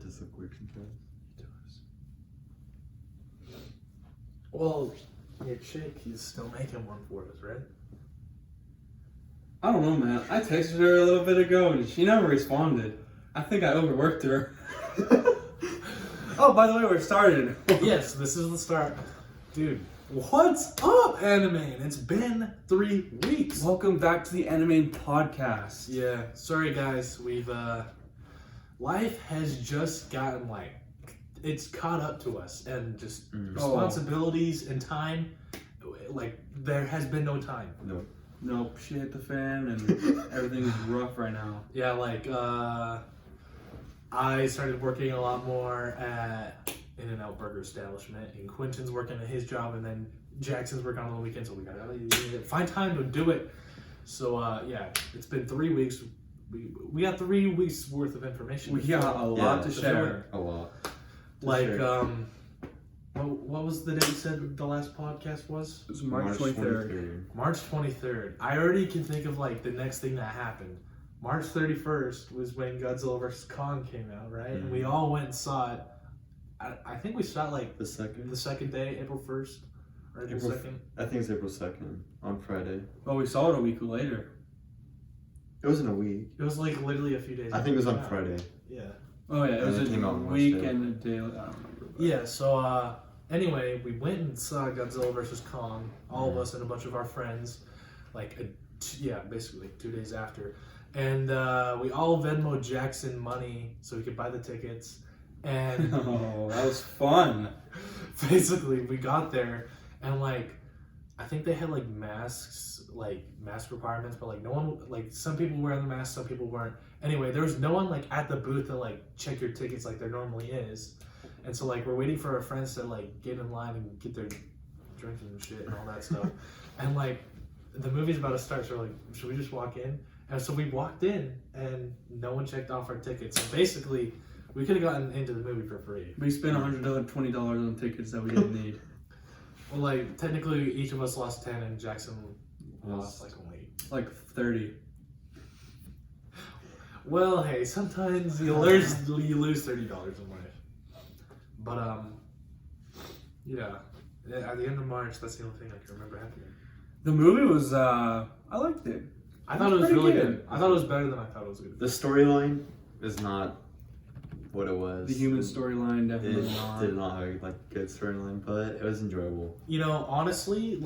does look weird sometimes. He does. Well, your chick is still making one for us, right? I don't know, man. I texted her a little bit ago and she never responded. I think I overworked her. Oh, by the way, we're started. Yes, this is the start. Dude, what's up, Animane? It's been 3 weeks. Welcome back to the Animane podcast. Yeah, sorry guys. We've, life has just gotten it's caught up to us and just responsibilities and time. Like, there has been no time. Nope, shit hit the fan and everything is rough right now. Yeah, I started working a lot more at In-N-Out Burger establishment, and Quinten's working at his job, and then Jackson's working on the weekend, so we gotta find time to do it. So yeah, it's been 3 weeks. We got 3 weeks worth of information. We got a lot to share. A lot. What was the date you said the last podcast was? It was March 23rd. March 23rd. I already can think of the next thing that happened. March 31st was when Godzilla vs. Kong came out, right? And we all went and saw it. I think we saw it the second day, April 1st. Or April 2nd. I think it's April 2nd on Friday. Well, we saw it a week later. It wasn't a week. It was literally a few days. I think it was on Friday. Yeah. Oh yeah, it was came out a on week Wednesday. and a day. I don't remember. Yeah, so anyway, we went and saw Godzilla vs. Kong, all of us and a bunch of our friends, basically 2 days after. And we all Venmo Jackson money so we could buy the tickets. And oh, that was fun. Basically, we got there and I think they had masks, mask requirements, but no one, some people were wearing the mask, some people weren't. Anyway, there was no one at the booth to check your tickets like there normally is. And so we're waiting for our friends to get in line and get their drinks and shit and all that stuff. And the movie's about to start, so should we just walk in? And so we walked in and no one checked off our tickets. So basically, we could have gotten into the movie for free. We spent $120 on tickets that we didn't need. Well, technically each of us lost 10 and Jackson lost only 30. Well, hey, sometimes you lose $30 in life. But yeah, at the end of March, that's the only thing I can remember happening. The movie was I liked it. I thought it was really good. I thought it was better than I thought it was good. The storyline is not what it was. The human storyline definitely did not have a good storyline, but it was enjoyable. Honestly,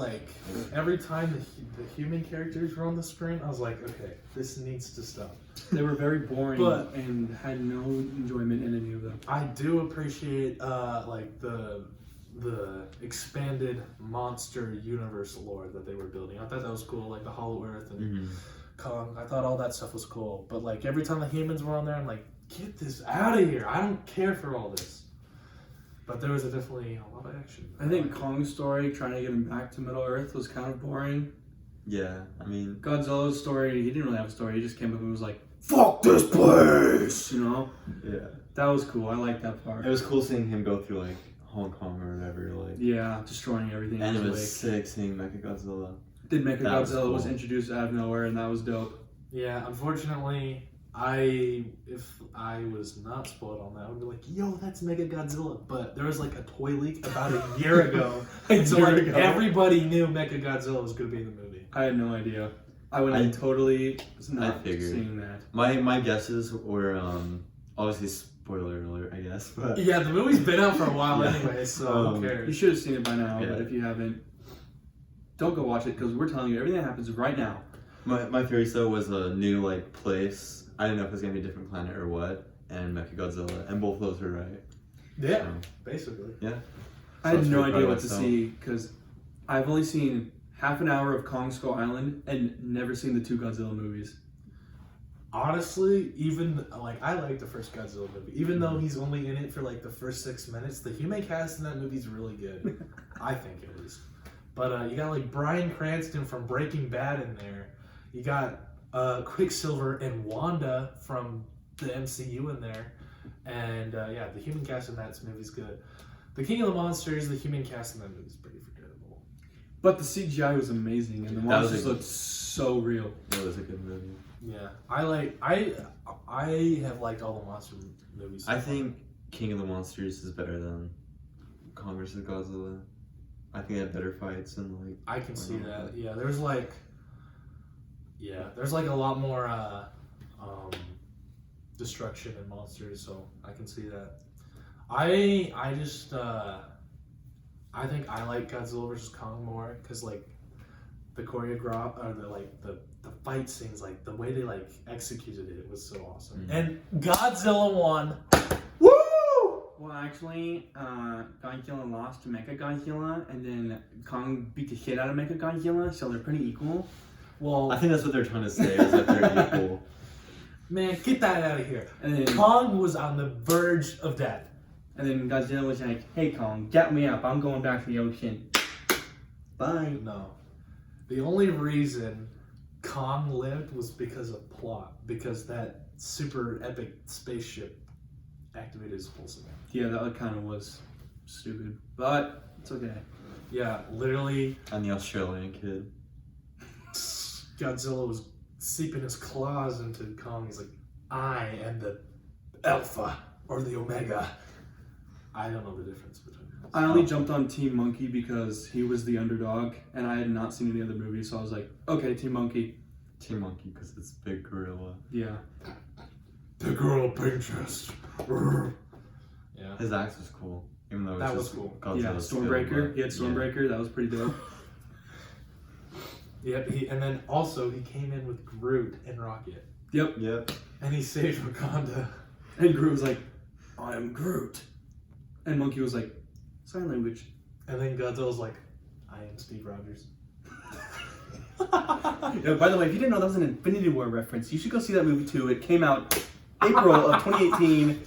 every time the human characters were on the screen, I was like, okay, this needs to stop. They were very boring and had no enjoyment in any of them. I do appreciate the expanded monster universe lore that they were building. I thought that was cool, the Hollow Earth and Kong. I thought all that stuff was cool. But every time the humans were on there, I'm like, get this out of here. I don't care for all this. But there was definitely a lot of action. I think Kong's story, trying to get him back to Middle Earth, was kind of boring. Yeah, I mean... Godzilla's story, he didn't really have a story. He just came up and was like, fuck this place! You know? Yeah. That was cool. I liked that part. It was cool seeing him go through, Hong Kong or whatever, Yeah, destroying everything. And it was sick seeing Mechagodzilla. Mechagodzilla was introduced out of nowhere, and that was dope. Yeah, unfortunately... if I was not spoiled on that, I would be like, yo, that's Mechagodzilla. But there was a toy leak about a year ago. Everybody knew Mechagodzilla was going to be in the movie. I had no idea. I totally not figured. seeing that. My guesses were, obviously spoiler alert, I guess. But yeah, the movie's been out for a while anyway, so who cares? You should have seen it by now, but if you haven't, don't go watch it, because we're telling you everything that happens right now. My theory, though, was a new, place. I didn't know if it was going to be a different planet or what, and Mechagodzilla, and both of those were right. Yeah, basically. Yeah. I had no idea what to see, because I've only seen half an hour of Kong Skull Island and never seen the 2 Godzilla movies. Honestly, even, I like the first Godzilla movie. Even though he's only in it for, the first 6 minutes, the human cast in that movie is really good. I think at least. But you got, Bryan Cranston from Breaking Bad in there. You got Quicksilver and Wanda from the MCU in there. And yeah, the human cast in that movie's good. The King of the Monsters, the human cast in that movie's pretty forgettable. But the CGI was amazing, and the monsters looked so real. It was a good movie. Yeah, I have liked all the monster movies. I think King of the Monsters is better than Kong vs. Godzilla. I think they have better fights and like. I can see that. Yeah, there's like a lot more destruction in monsters, so I can see that. I just I think I like Godzilla vs. Kong more because like the choreograph or the fight scenes, like the way they like executed it was so awesome. And Godzilla won. Woo! Well, actually, Godzilla lost to Mechagodzilla, and then Kong beat the shit out of Mechagodzilla, so they're pretty equal. Well, I think that's what they're trying to say is that they're equal. man, get that out of here. And then Kong was on the verge of death. And then Godzilla was like, "Hey Kong, get me up. I'm going back to the ocean. Bye." No. The only reason Kong lived was because of plot. Because that super epic spaceship activated his pulse event. Yeah, that kind of was stupid, but it's okay. Yeah, literally, And the Australian kid. Godzilla was seeping his claws into Kong. He's like, I am the Alpha or the Omega. I don't know the difference between them. I only jumped on Team Monkey because he was the underdog, and I had not seen any other movies, so I was like, okay, Team Monkey. Team Monkey because it's big gorilla. Yeah. The girl pink chest. Yeah. His axe was cool. Even though it That was was just cool. Yeah, skill, Stormbreaker. but- He had Stormbreaker. That was pretty dope. Yep, and then also he came in with Groot and Rocket. Yep. Yep. And he saved Wakanda. And Groot was like, I am Groot. And Monkey was like, sign language. And then Godzilla's like, I am Steve Rogers. Yeah, by the way, if you didn't know that was an Infinity War reference, you should go see that movie too. It came out April of 2018.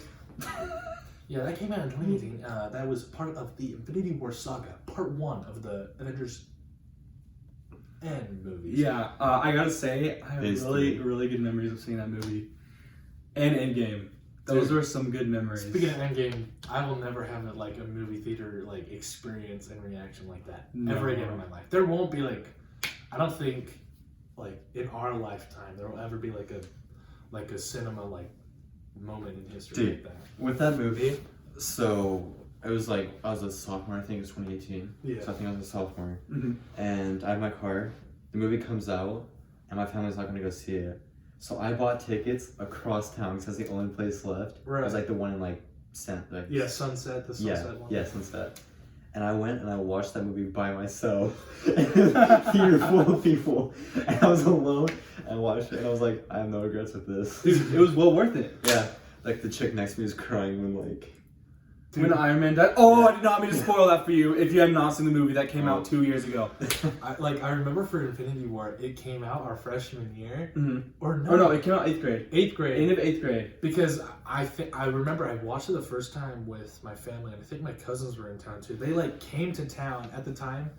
Yeah, that came out in 2018. That was part of the Infinity War saga, part 1 of the Avengers End movies. Yeah, I gotta say, I have Basically. really good memories of seeing that movie. And Endgame. Those Dude, were some good memories. Speaking of Endgame, I will never have a movie theater experience and reaction like that ever No. again in my life. There won't be I don't think in our lifetime there will ever be a cinema moment in history Dude. like that. With that movie, so it was I was a sophomore, I think it was 2018. Yeah. So I think I was a sophomore. Mhm. And I have my car. The movie comes out, and my family's not going to go see it. So I bought tickets across town because that's the only place left. Right. It was the one in Sunset, the yeah, Sunset one. yeah, Sunset. And I went and I watched that movie by myself. Theater full of people. And I was alone and I watched it and I was like, I have no regrets with this. Dude, it was well worth it. Yeah. The chick next to me was crying when Dude. When Iron Man died. Oh, I did not mean to spoil that for you. If you have not seen the movie, that came out 2 years ago. I remember for Infinity War, it came out our freshman year. Mm-hmm. Or no. Oh no, it came out 8th grade. 8th grade. End of 8th grade. Because I remember I watched it the first time with my family, and I think my cousins were in town too. They came to town at the time.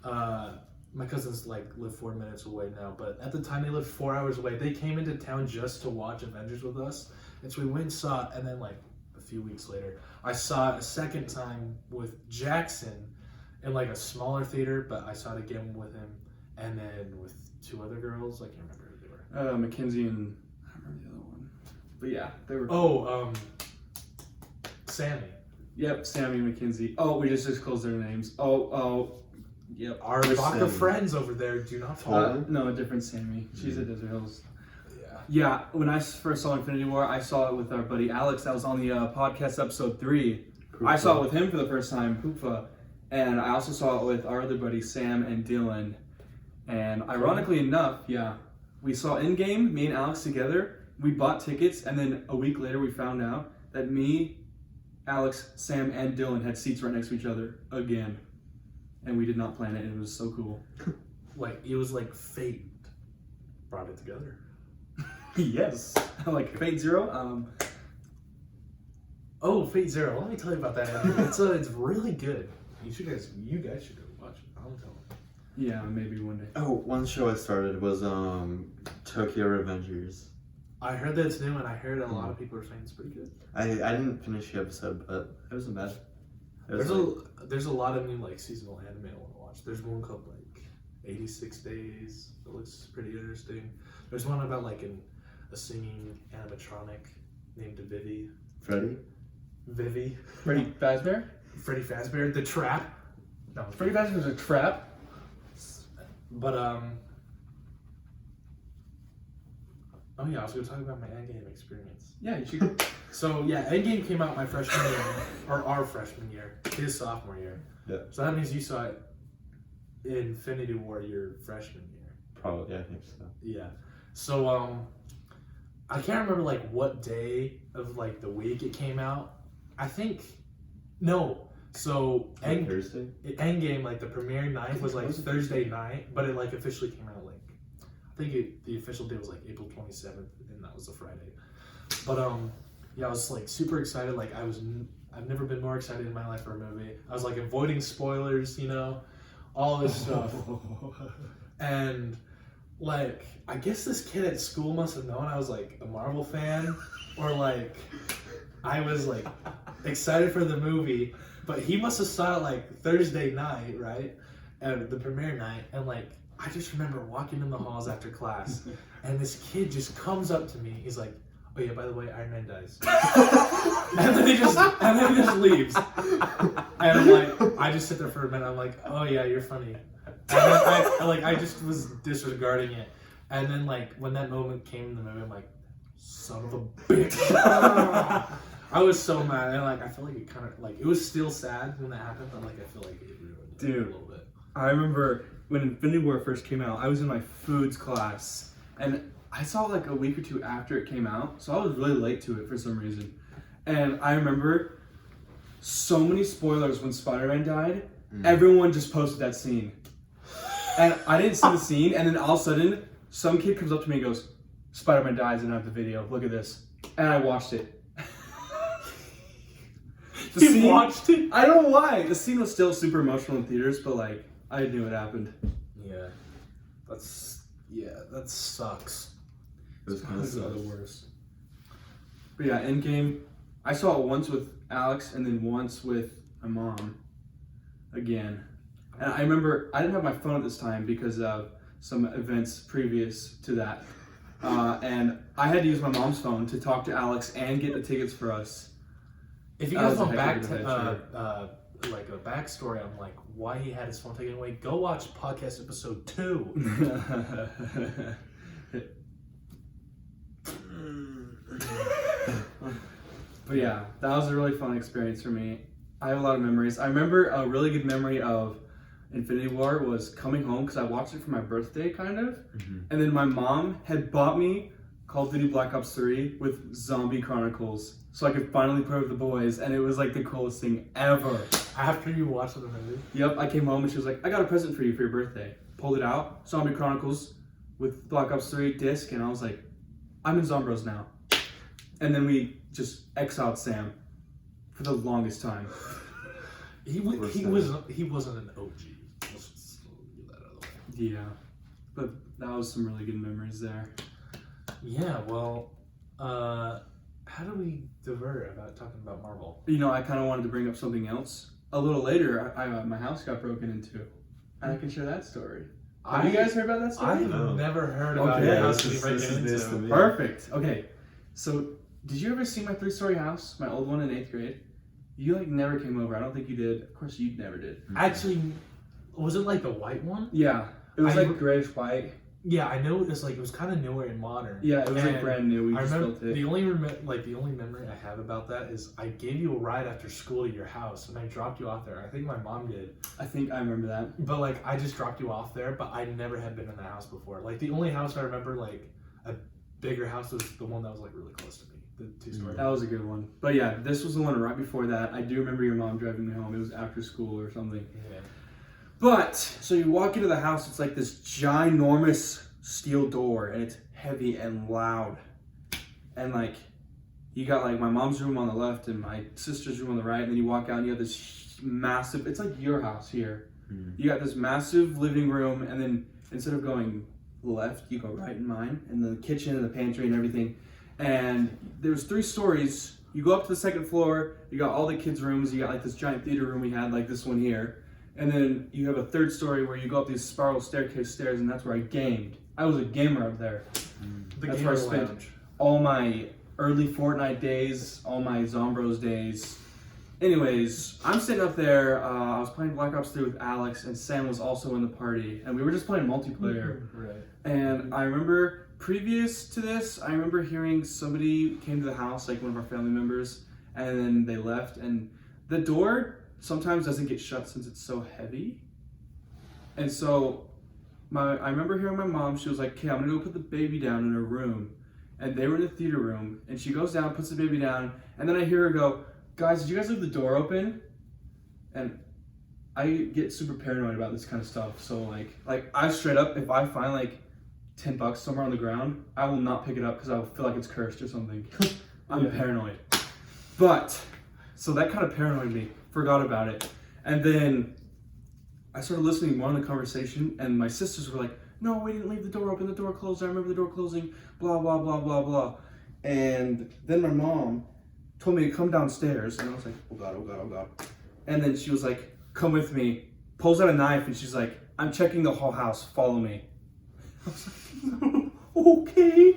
My cousins live 4 minutes away now, but at the time they lived 4 hours away. They came into town just to watch Avengers with us, and so we went and saw it. And then a few weeks later, I saw it a second time with Jackson in a smaller theater, but I saw it again with him, and then with 2 other girls. I can't remember who they were. Mackenzie and I don't remember the other one. But yeah, they were. Oh, Sammy. Yep, Sammy and Mackenzie. Oh, we just disclosed their names. Oh, yep. Our vodka friends over there do not follow. No, a different Sammy. She's at Desert Hills. Yeah. Yeah, when I first saw Infinity War, I saw it with our buddy Alex. That was on the podcast episode 3. I saw it with him for the first time, Poofa. And I also saw it with our other buddy Sam and Dylan. And ironically enough, yeah, we saw Endgame, me and Alex together. We bought tickets, and then a week later we found out that me, Alex, Sam, and Dylan had seats right next to each other again. And we did not plan it, and it was so cool. It was fate brought it together. Yes. Fate Zero. Oh, Fate Zero. Let me tell you about that anime. It's really good. You guys should go watch it. I'm telling you. Yeah, maybe one day. Oh, one show I started was Tokyo Revengers. I heard that's new, and I heard a lot of people are saying it's pretty good. I didn't finish the episode, but it wasn't bad. It was There's a lot of new seasonal anime I want to watch. There's one called 86 Days. That looks pretty interesting. There's one about a singing animatronic named Vivi. Freddy? Vivi. Freddy Fazbear? Freddy Fazbear. The Trap. No, Freddy Fazbear's a trap? But, oh yeah, I was going to talk about my Endgame experience. Yeah, you should. So, yeah, Endgame came out my freshman year, or our freshman year, his sophomore year. Yeah. So that means you saw it in Infinity War your freshman year. Probably, yeah, I think so. Yeah. So, I can't remember, like, what day of, like, the week it came out. I think, no. So, Thursday? Endgame, like, the premiere night was, like, Thursday night, but it, like, officially came out, like, I think the official day was, like, April 27th, and that was a Friday. But, yeah, I was, like, super excited. Like, I've never been more excited in my life for a movie. I was, like, avoiding spoilers, you know, all this stuff. And, like, I guess this kid at school must have known I was, like, a Marvel fan, or, like, I was, like, excited for the movie, but he must have saw it, like, Thursday night, right? The premiere night, and, like, I just remember walking in the halls after class, and this kid just comes up to me. He's like, "Oh yeah, by the way, Iron Man dies," and then he just leaves. And I'm like, I just sit there for a minute. I'm like, "Oh yeah, you're funny," and then I just was disregarding it. And then like when that moment came in the movie, I'm like, "Son of a bitch!" I was so mad, and like I feel like it kind of like it was still sad when that happened, but like I feel like it ruined it a little bit. I remember when Infinity War first came out, I was in my foods class, and I saw it like a week or two after it came out, so I was really late to it for some reason. And I remember so many spoilers when Spider-Man died. Everyone just posted that scene. And I didn't see the scene, and then all of a sudden, some kid comes up to me and goes, "Spider-Man dies, and I have the video, look at this." And I watched it. You watched it? I don't know why. The scene was still super emotional in theaters, but like, I knew it happened. Yeah. That sucks. It was kind of the worst. But yeah, Endgame, I saw it once with Alex and then once with my mom again. And I remember I didn't have my phone at this time because of some events previous to that. And I had to use my mom's phone to talk to Alex and get the tickets for us. If you guys want back to like a backstory on like why he had his phone taken away, go watch podcast episode 2. But yeah, that was a really fun experience for me. I have a lot of memories. I remember a really good memory of Infinity War was coming home because I watched it for my birthday, kind of. And then my mom had bought me Call of Duty Black Ops 3 with Zombie Chronicles so I could finally play with the boys, and it was like the coolest thing ever. After you watched the movie? Yep, I came home and she was like, "I got a present for you for your birthday." Pulled it out, Zombie Chronicles with Black Ops 3 disc, and I was like, "I'm in Zombros now." And then we just exiled Sam for the longest time. He wasn't an OG. Let's just get that out of the way. Yeah, but that was some really good memories there. Yeah, well, how do we divert about talking about Marvel? You know, I kind of wanted to bring up something else. A little later, my house got broken into, and I can share that story. Have you guys heard about that story? I've never heard about Okay, your house this being is broken this to into. me. Perfect. Okay, so did you ever see my 3-story house, my old one in 8th grade? You like never came over. I don't think you did. Of course, you never did. Actually, was it like the white one? Yeah, it was like grayish white. Yeah, I know it was like it was kind of newer and modern. Yeah, it was like brand new. We I just remember built it. the only memory I have about that is I gave you a ride after school to your house and I dropped you off there. I think my mom did. I think I remember that. But like I just dropped you off there, but I never had been in that house before. Like the only house I remember like a bigger house was the one that was like really close to me. The 2-story. That was a good one. But yeah, this was the one right before that. I do remember your mom driving me home. It was after school or something. Yeah. But, so you walk into the house, it's like this ginormous steel door, and it's heavy and loud. And like, you got like my mom's room on the left and my sister's room on the right, and then you walk out and you have this massive, it's like your house here. You got this massive living room, and then instead of going left, you go right in mine, and the kitchen and the pantry and everything. And there's 3 stories. You go up to the 2nd floor, you got all the kids' rooms, you got like this giant theater room we had, like this one here. And then you have a 3rd story where you go up these spiral staircase stairs, and that's where I gamed. I was a gamer up there. The That's gamer where I spent lounge. all my early Fortnite days, all my Zombros days. Anyways, I'm sitting up there. I was playing Black Ops 3 with Alex, and Sam was also in the party, and we were just playing multiplayer. Right. And I remember previous to this, I remember hearing somebody came to the house, like one of our family members, and then they left. And the door sometimes doesn't get shut since it's so heavy. And so I remember hearing my mom. She was like, "Okay, I'm gonna go put the baby down in her room." And they were in the theater room, and she goes down, puts the baby down, and then I hear her go, "Guys, did you guys leave the door open?" And I get super paranoid about this kind of stuff. So like I straight up, if I find like $10 somewhere on the ground, I will not pick it up because I will feel like it's cursed or something. I'm paranoid. But so that kind of paranoid me. Forgot about it, and then I started listening more on the conversation, and my sisters were like, "No, we didn't leave the door open. The door closed. I remember the door closing. Blah blah blah blah blah." And then my mom told me to come downstairs, and I was like, "Oh God, oh God, oh God." And then she was like, "Come with me." Pulls out a knife, and she's like, "I'm checking the whole house. Follow me." I was like, "Okay."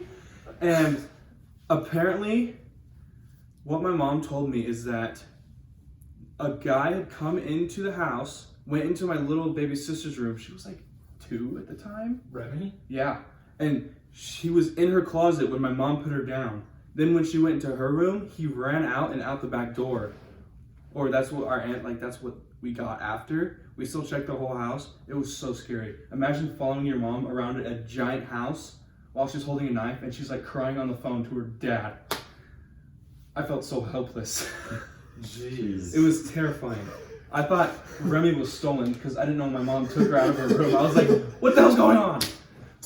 And apparently, what my mom told me is that a guy had come into the house, went into my little baby sister's room. She was like 2 at the time. Remy? Yeah. And she was in her closet when my mom put her down. Then when she went into her room, he ran out and out the back door. Or that's what our aunt, like that's what we got after. We still checked the whole house. It was so scary. Imagine following your mom around a giant house while she's holding a knife and she's like crying on the phone to her dad. I felt so helpless. Jeez. It was terrifying. I thought Remy was stolen because I didn't know my mom took her out of her room. I was like, "What the hell's going on?"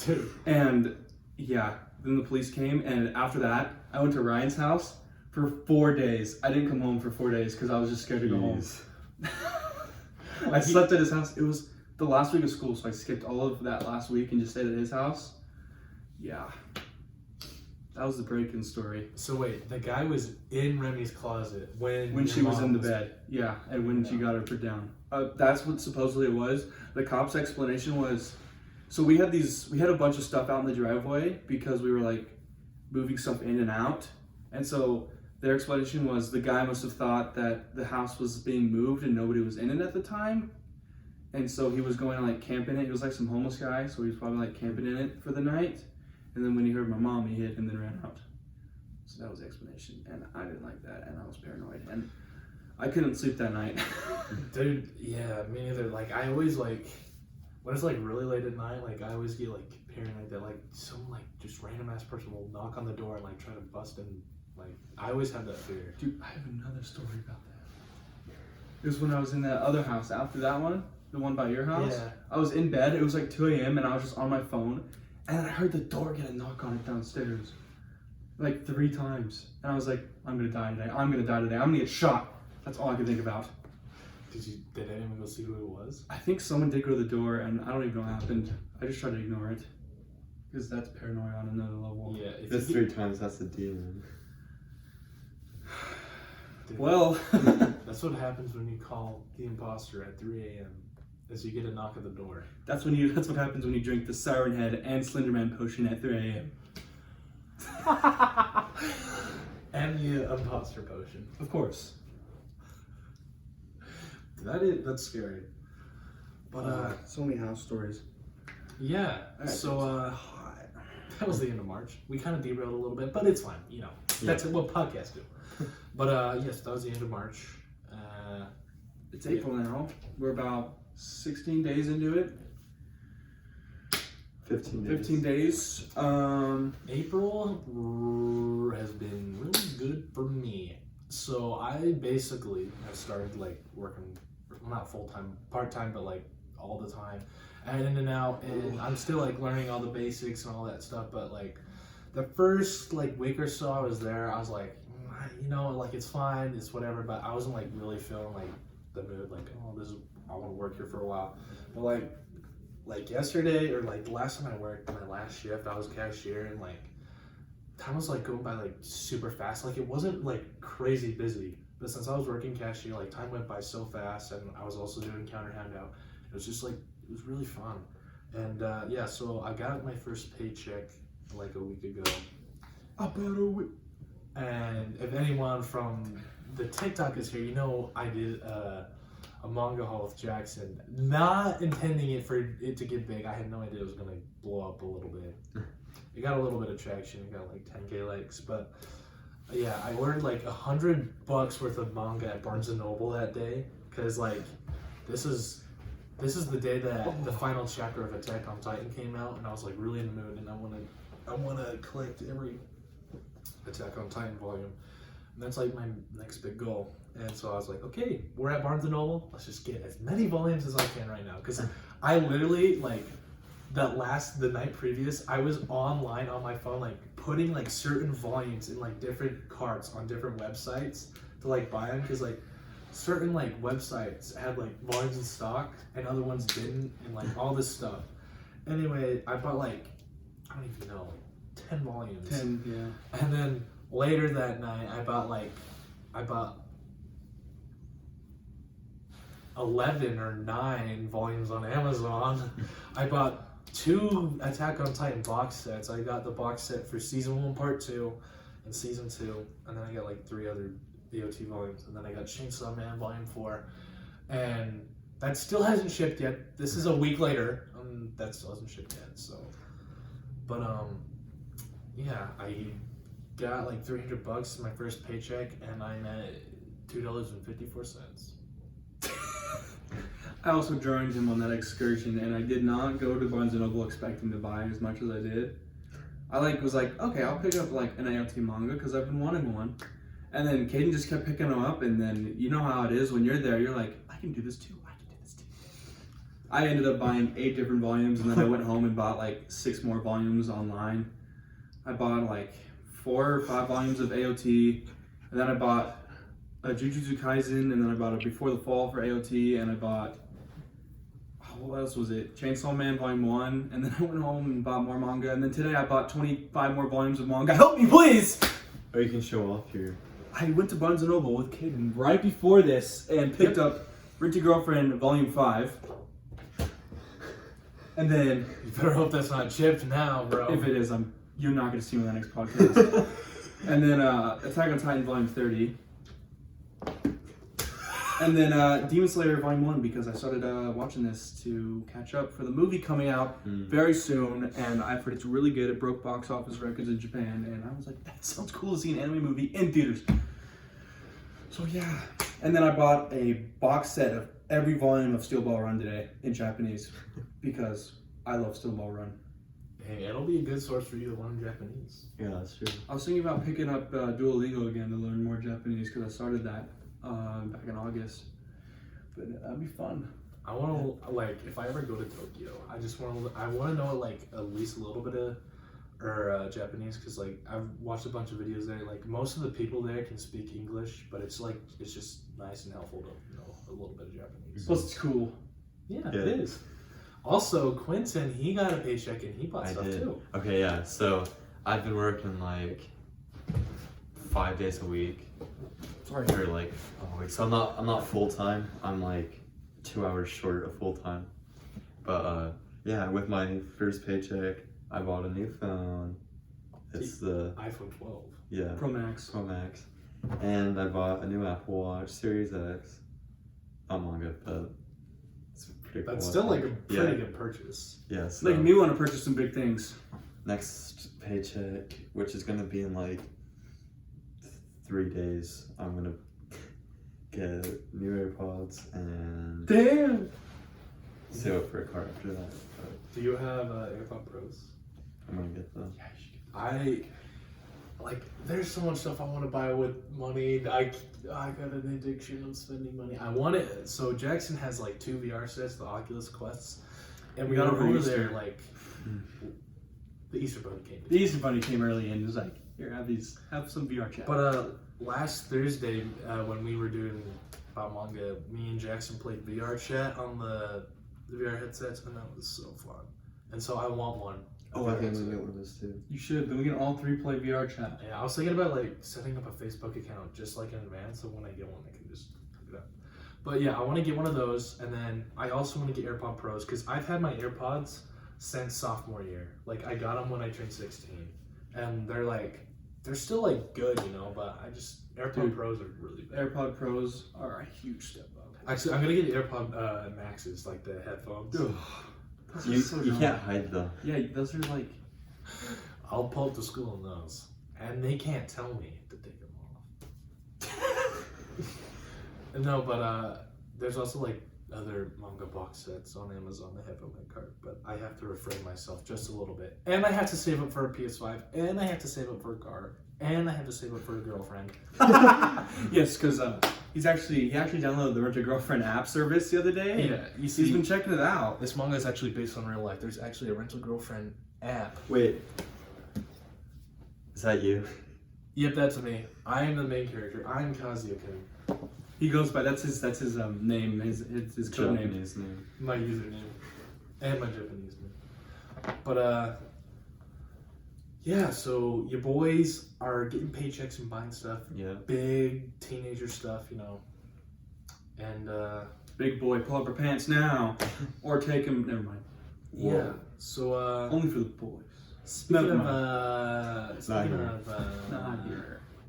Dude. And yeah, then the police came, and after that, I went to Ryan's house for 4 days. I didn't come home for 4 days because I was just scared to go home. I slept at his house. It was the last week of school, so I skipped all of that last week and just stayed at his house. Yeah. That was the break-in story. So wait, the guy was in Remy's closet when She was in the bed. Yeah, and when she got her put down. That's what supposedly it was. The cop's explanation was, so we had a bunch of stuff out in the driveway because we were like moving stuff in and out. And so their explanation was the guy must have thought that the house was being moved and nobody was in it at the time. And so he was going to like camp in it. He was like some homeless guy, so he was probably like camping in it for the night. And then when he heard my mom, he hid and then ran out. So that was the explanation. And I didn't like that, and I was paranoid. And I couldn't sleep that night. Dude, yeah, me neither. Like, I always, like, when it's, like, really late at night, like, I always get, like, paranoid that, like, some, like, just random-ass person will knock on the door and, like, try to bust in. Like, I always have that fear. Dude, I have another story about that. It was when I was in that other house after that one, the one by your house. Yeah. I was in bed. It was, like, 2 a.m., and I was just on my phone. And I heard the door get a knock on it downstairs. Like 3 times. And I was like, I'm gonna die today. I'm gonna die today. I'm gonna get shot. That's all I could think about. Did anyone go see who it was? I think someone did go to the door, and I don't even know what happened. I just tried to ignore it. Because that's paranoia on another level. Yeah. If it's 3 times, that's a demon. Dude, Well. that's what happens when you call the imposter at 3 a.m. Is you get a knock at the door. That's what happens when you drink the Siren Head and Slenderman potion at 3 a.m. And the imposter potion. Of course. That's scary. But so many house stories. yeah. So that was the end of March. We kind of derailed a little bit, but it's fine. You know, that's what podcasts do. But yes, that was the end of March. It's April now. We're about 16 days into it. 15 days. 15 days. April has been really good for me. So I basically have started like working, well, not full time, part time, but like all the time, and in and out. And I'm still like learning all the basics and all that stuff. But like the first like week or so I was there, I was like, you know, like it's fine, it's whatever. But I wasn't like really feeling like the mood, like, oh, this is, I want to work here for a while. But like yesterday, or like the last time I worked, my last shift, I was cashier, and like time was like going by like super fast. Like it wasn't like crazy busy, but since I was working cashier, like time went by so fast, and I was also doing counter handout. It was just like, it was really fun. And yeah, so I got my first paycheck like a week ago. About a week. And if anyone from the TikTok is here, you know I did a manga haul with Jackson, not intending it for it to get big. I had no idea it was gonna blow up a little bit. It got a little bit of traction. It got like 10K likes, but yeah, I ordered like $100 worth of manga at Barnes and Noble that day because like this is the day that the final chapter of Attack on Titan came out, and I was like really in the mood, and I wanna collect every Attack on Titan volume. And that's like my next big goal. And so I was like, okay, we're at Barnes & Noble. Let's just get as many volumes as I can right now. Because I literally, like, the night previous, I was online on my phone, like, putting, like, certain volumes in, like, different carts on different websites to, like, buy them. Because, like, certain, like, websites had, like, volumes in stock and other ones didn't, and, like, all this stuff. Anyway, I bought, like, I don't even know, 10 volumes. 10, yeah. And then later that night, I bought 11 or 9 volumes on Amazon. I bought 2 Attack on Titan box sets. I got the box set for season 1, part 2, and season 2, and then I got like 3 other BOT volumes, and then I got Chainsaw Man volume 4, and that still hasn't shipped yet. This is a week later, that still hasn't shipped yet. So, but yeah, I got like $300 my first paycheck, and I'm at $2.54. I also joined him on that excursion, and I did not go to Barnes & Noble expecting to buy as much as I did. I was like, okay, I'll pick up like an AOT manga because I've been wanting one. And then Caden just kept picking them up, and then you know how it is when you're there, you're like, I can do this too, I can do this too. I ended up buying 8 different volumes, and then I went home and bought like 6 more volumes online. I bought like 4 or 5 volumes of AOT, and then I bought a Jujutsu Kaisen, and then I bought a Before the Fall for AOT, and I bought, what else was it? Chainsaw Man Volume 1, and then I went home and bought more manga, and then today I bought 25 more volumes of manga. Help me, please! Or you can show off your... I went to Barnes & Noble with Caden right before this and picked up Rent a Girlfriend Volume 5. And then... You better hope that's not chipped now, bro. If it is, you're not going to see me on the next podcast. And then Attack on Titan Volume 30. And then Demon Slayer Volume 1, because I started watching this to catch up for the movie coming out very soon, and I've heard it's really good. It broke box office records in Japan, and I was like, that sounds cool to see an anime movie in theaters. So yeah. And then I bought a box set of every volume of Steel Ball Run today in Japanese, because I love Steel Ball Run. Hey, it'll be a good source for you to learn Japanese. Yeah, that's true. I was thinking about picking up Duolingo again to learn more Japanese, because I started that back in August, but that'd be fun. I want to, like, if I ever go to Tokyo, I want to know like at least a little bit of Japanese, because like I've watched a bunch of videos there. Like most of the people there can speak English, but it's just nice and helpful to know a little bit of Japanese. Plus, it's cool. Yeah, it is. Also, Quinten, he got a paycheck and he bought stuff did. too. Okay, yeah. So I've been working like 5 days a week. Sorry. For like a week. So I'm not full time. I'm like 2 hours short of full time. But yeah, with my first paycheck, I bought a new phone. It's the iPhone 12. Yeah. Pro Max. Pro Max. And I bought a new Apple Watch Series X. Not manga, but it's pretty cool. That's still like a pretty good purchase. Yeah. So Making me want to purchase some big things. next paycheck, which is gonna be in like 3 days, I'm gonna get new AirPods and Damn! save up for a car after that. But Do you have AirPod Pros? I'm gonna get them. There's so much stuff I want to buy with money. I got an addiction of spending money. I want it. So Jackson has like 2 VR sets, the Oculus Quests, and we got over there like the Easter Bunny came. The Easter Bunny came early and was like, here, have some VR chat. But last Thursday when we were doing about manga, me and Jackson played VR chat on the VR headsets, and that was so fun. And so I want one. Oh, I think I'm gonna get one of those too. You should, then we can all 3 play VR chat. Yeah, I was thinking about like setting up a Facebook account just like in advance, so when I get one, I can just hook it up. But yeah, I want to get one of those, and then I also want to get AirPod Pros, because I've had my AirPods since sophomore year. Like I got them when I turned 16, and they're like they're still like good, you know. But AirPod Pros are really bad. AirPod Pros are a huge step up. Actually, I'm gonna get the AirPod Maxes, like the headphones. You can't hide them. Yeah, those are like. I'll pull up to school in those, and they can't tell me to take them off. No, but there's also like other manga box sets on Amazon that have on my cart, but I have to refrain myself just a little bit. And I have to save up for a PS5, and I have to save up for a car, and I have to save up for a girlfriend. Yes, because he actually downloaded the Rent a Girlfriend app service the other day. Yeah, you see, he's been checking it out. This manga is actually based on real life. There's actually a Rent a Girlfriend app. Wait, is that you? Yep, that's me. I am the main character. I'm Kazuya-kun. He goes by that's his name, his code name. Japanese name. My username and my Japanese name. But yeah. So your boys are getting paychecks and buying stuff. Yeah. Big teenager stuff, you know. And Big boy, pull up your pants now, or take him. Never mind. yeah. Whoa. So Only for the boys. speaking Never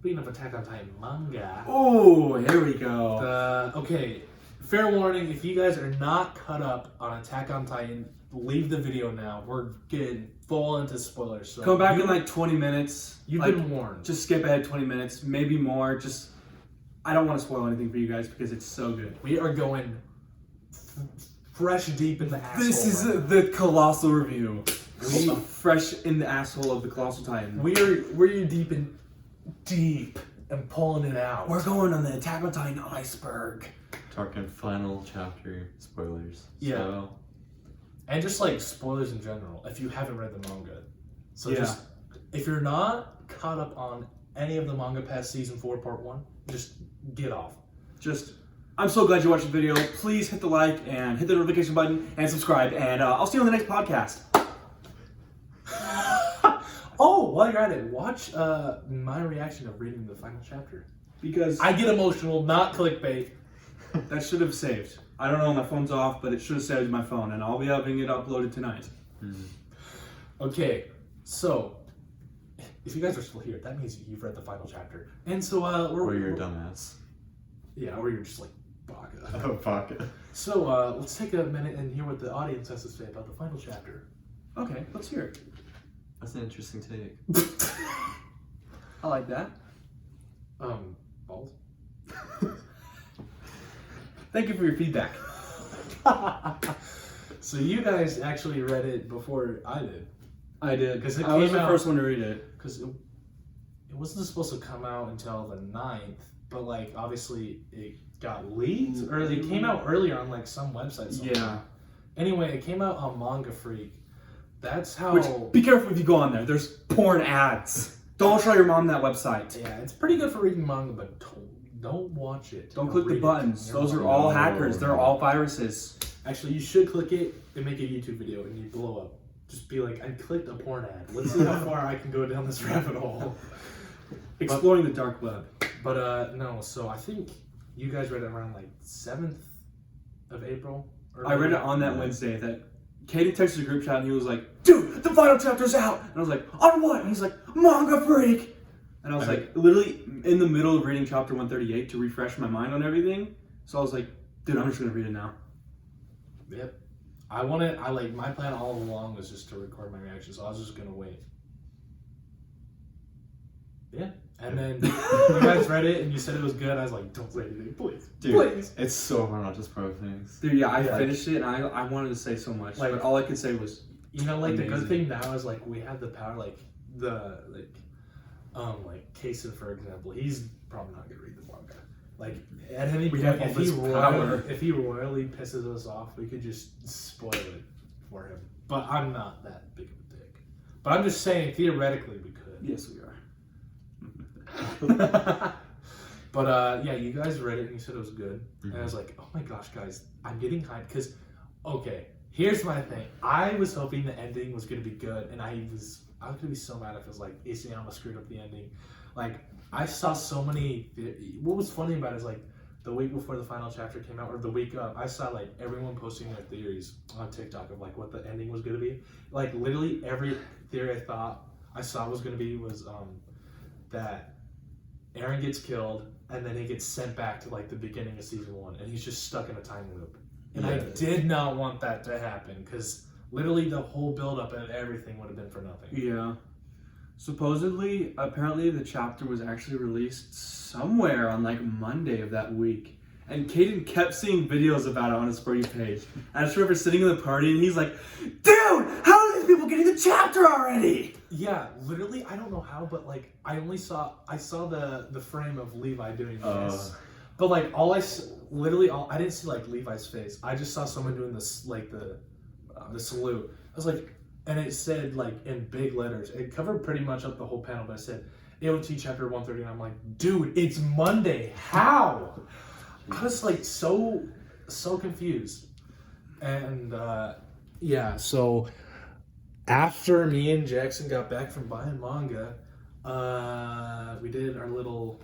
speaking of Attack on Titan manga. Oh, here we go. Okay, fair warning, if you guys are not caught up on Attack on Titan, leave the video now. We're getting full into spoilers. So Come back in like 20 minutes. You've like, been warned. Just skip ahead 20 minutes, maybe more. Just, I don't want to spoil anything for you guys because it's so good. We are going fresh deep in the asshole. This is right the Colossal review. We fresh in the asshole of the Colossal Titan. we're deep and pulling it out. We're going on the Attack on Titan iceberg. Talking final chapter spoilers. Yeah. So, And just like spoilers in general, if you haven't read the manga. So Yeah. just, if you're not caught up on any of the manga past season 4, part 1, just get off. I'm so glad you watched the video. Please hit the like and hit the notification button and subscribe. And I'll see you on the next podcast. Oh, while you're at it, watch my reaction of reading the final chapter. Because I get emotional, not clickbait. that should have saved. I don't know, my phone's off, but it should have saved my phone. And I'll be having it uploaded tonight. Okay, so if you guys are still here, that means you've read the final chapter. And so or you're a dumbass. Yeah, or you're just like baka. Oh, fuck it. So let's take a minute and hear what the audience has to say about the final chapter. Okay, let's hear it. That's an interesting take. I like that. Balls. Thank you for your feedback. So you guys actually read it before I did. I did. Because it I was came the out- first one to read it. Because it wasn't supposed to come out until the 9th, but like obviously it got leaked, or it came out earlier on like some website. Somewhere. Yeah. Anyway, it came out on Manga Freak. That's how. Which, be careful if you go on there. There's porn ads. Don't show your mom that website. Yeah, it's pretty good for reading manga, but don't watch it. Don't Or click the read it. buttons. You're Those are wrong. all hackers. They're all viruses. Actually, you should click it and make a YouTube video, and you blow up. Just be like, I clicked a porn ad. Let's see how far I can go down this rabbit hole. Exploring the dark web. But no, so I think you guys read it around like 7th of April. I read it on that Wednesday. That Katie texted a group chat and he was like, "Dude, the final chapter's out!" And I was like, "On what?" And he's like, "Manga Freak!" And I was like, literally in the middle of reading chapter 138 to refresh my mind on everything. So I was like, "Dude, I'm just gonna read it now." Yep. My plan all along was just to record my reaction, so I was just gonna wait. Yeah. And then you guys read it and you said it was good. I was like, don't say anything, please. Dude, Please. it's so hard not to spoil things. Dude, yeah, I Yeah. finished it and I wanted to say so much, Like- but all I could say was, You know, like the good Amazing. thing now is like we have the power, like Kason, for example, he's probably not gonna read the manga. Like at any We point, have all this power. if he royally pisses us off, we could just spoil it for him. But I'm not that big of a dick. But I'm just saying, theoretically, we could. yes, we are. But yeah, you guys read it and you said it was good, and I was like, oh my gosh, guys, I'm getting hyped because, okay, here's my thing. I was hoping the ending was gonna be good, and I was gonna be so mad if it was like Isayama screwed up the ending. Like I saw so many. What was funny about it is like the week before the final chapter came out, or the week up, I saw like everyone posting their theories on TikTok of like what the ending was gonna be. Like literally every theory I thought I saw was gonna be was that Eren gets killed, and then he gets sent back to like the beginning of season 1, and he's just stuck in a time loop. And I did not want that to happen, because literally the whole build-up and everything would have been for nothing. Yeah. Supposedly, apparently the chapter was actually released somewhere on like Monday of that week. And Caden kept seeing videos about it on his For You page. I just remember sitting in the party and he's like, dude, how are these people getting the chapter already? Yeah, literally, I don't know how, but like I saw the frame of Levi doing this. But like I didn't see like Levi's face. I just saw someone doing this, like the salute. I was like, and it said like in big letters. It covered pretty much up the whole panel, but it said AOT chapter 130. And I'm like, dude, it's Monday. How? I was like so confused. And yeah, so after me and Jackson got back from buying manga, we did the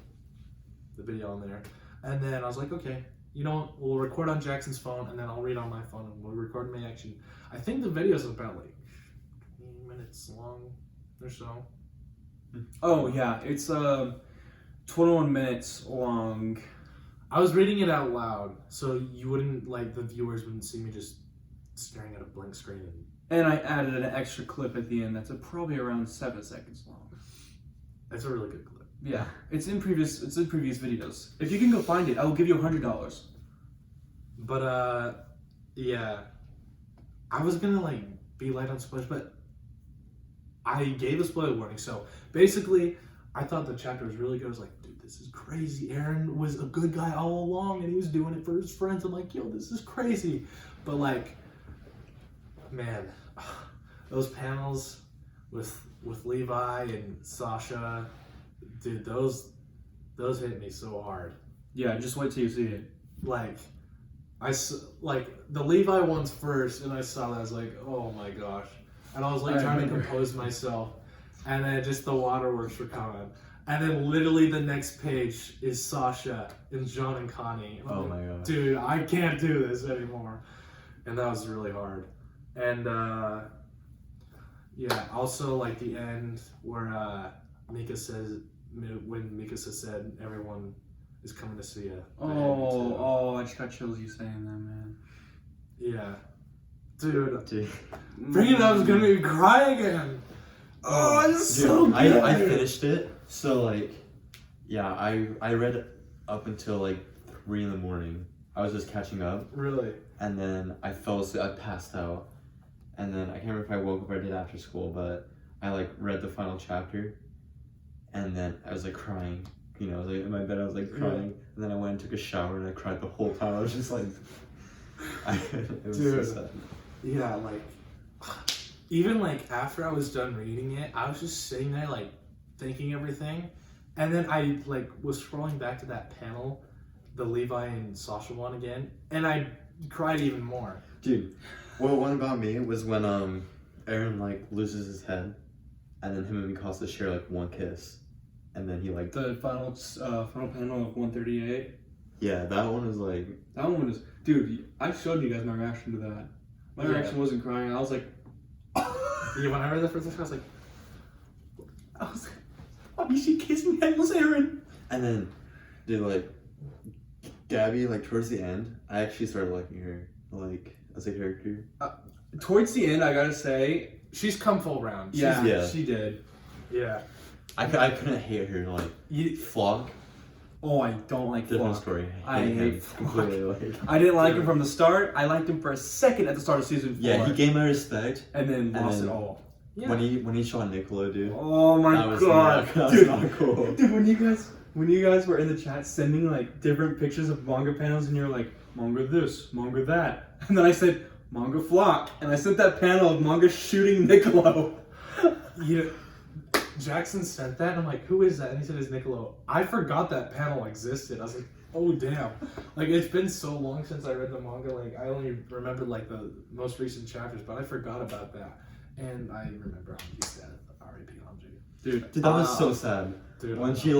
video on there. And then I was like, okay, you know what? We'll record on Jackson's phone, and then I'll read on my phone, and we'll record my action. I think the video is about like 20 minutes long or so. Oh yeah, it's 21 minutes long. I was reading it out loud, so you wouldn't, like, the viewers wouldn't see me just staring at a blank screen. And I added an extra clip at the end that's probably around 7 seconds long. That's a really good clip. Yeah, it's in previous videos. If you can go find it, I will give you $100. But yeah, I was gonna like be light on spoilers, but I gave a spoiler warning. So basically, I thought the chapter was really good. I was like, dude, this is crazy. Eren was a good guy all along, and he was doing it for his friends. I'm like, yo, this is crazy. But like, man, those panels with Levi and Sasha, dude, those hit me so hard. Yeah, just wait till you see it. Like the Levi ones first, and I saw that, I was like, oh my gosh. And I was like trying to compose myself, and then just the waterworks were coming. And then literally the next page is Sasha and John and Connie. And Oh I'm my like, god. dude, I can't do this anymore. And that was really hard. And yeah, also like the end where Mika says, when Mika said everyone is coming to see you. I just got chills you saying that, man. Yeah. Dude. Bringing it up is gonna make me cry again. Oh, it's so good. I finished it. So like, yeah, I read it up until like 3 a.m. I was just catching up. Really? And then I fell asleep. I passed out. And then I can't remember if I woke up or I did after school, but I like read the final chapter. And then I was like crying. You know, I was like in my bed. I was like crying. And then I went and took a shower and I cried the whole time. I was just like, it was so sad. Yeah, like even like after I was done reading it, I was just sitting there like thinking everything, and then I like was scrolling back to that panel, the Levi and Sasha one again, and I cried even more. Dude, well, one about me was when Eren like loses his head, and then him and Mikasa share like one kiss, and then he like The final panel of 138. yeah, that one was like That one was, dude. I showed you guys my reaction to that. My reaction wasn't crying. I was like, Yeah, when I read the first time, I was like, why is she kissing Headless Eren? and then dude like Gabby like towards the end, I actually started liking her like as a character. Towards the end, I gotta say, she's come full round. Yeah. she did. Yeah. I couldn't hate her like Flock. Oh, I don't like Different Flock. story. I hate him Flock. completely. Like, I didn't like him from the start. I liked him for a second at the start of season 4. yeah, he gained my respect. and then lost then- it all. Yeah. When he shot Niccolo, dude. Oh my That was god, not- that was dude! not cool. Dude, when you guys were in the chat sending like different pictures of manga panels, and you're like manga this, manga that, and then I said manga Flock, and I sent that panel of manga shooting Niccolo. Yeah. Jackson sent that, and I'm like, who is that? And he said it's Niccolo. I forgot that panel existed. I was like, oh damn. Like, it's been so long since I read the manga, like I only remembered like the most recent chapters, but I forgot about that. And I remember how he said R.I.P. Hanji. Dude, Dude, that was so sad. Dude, When she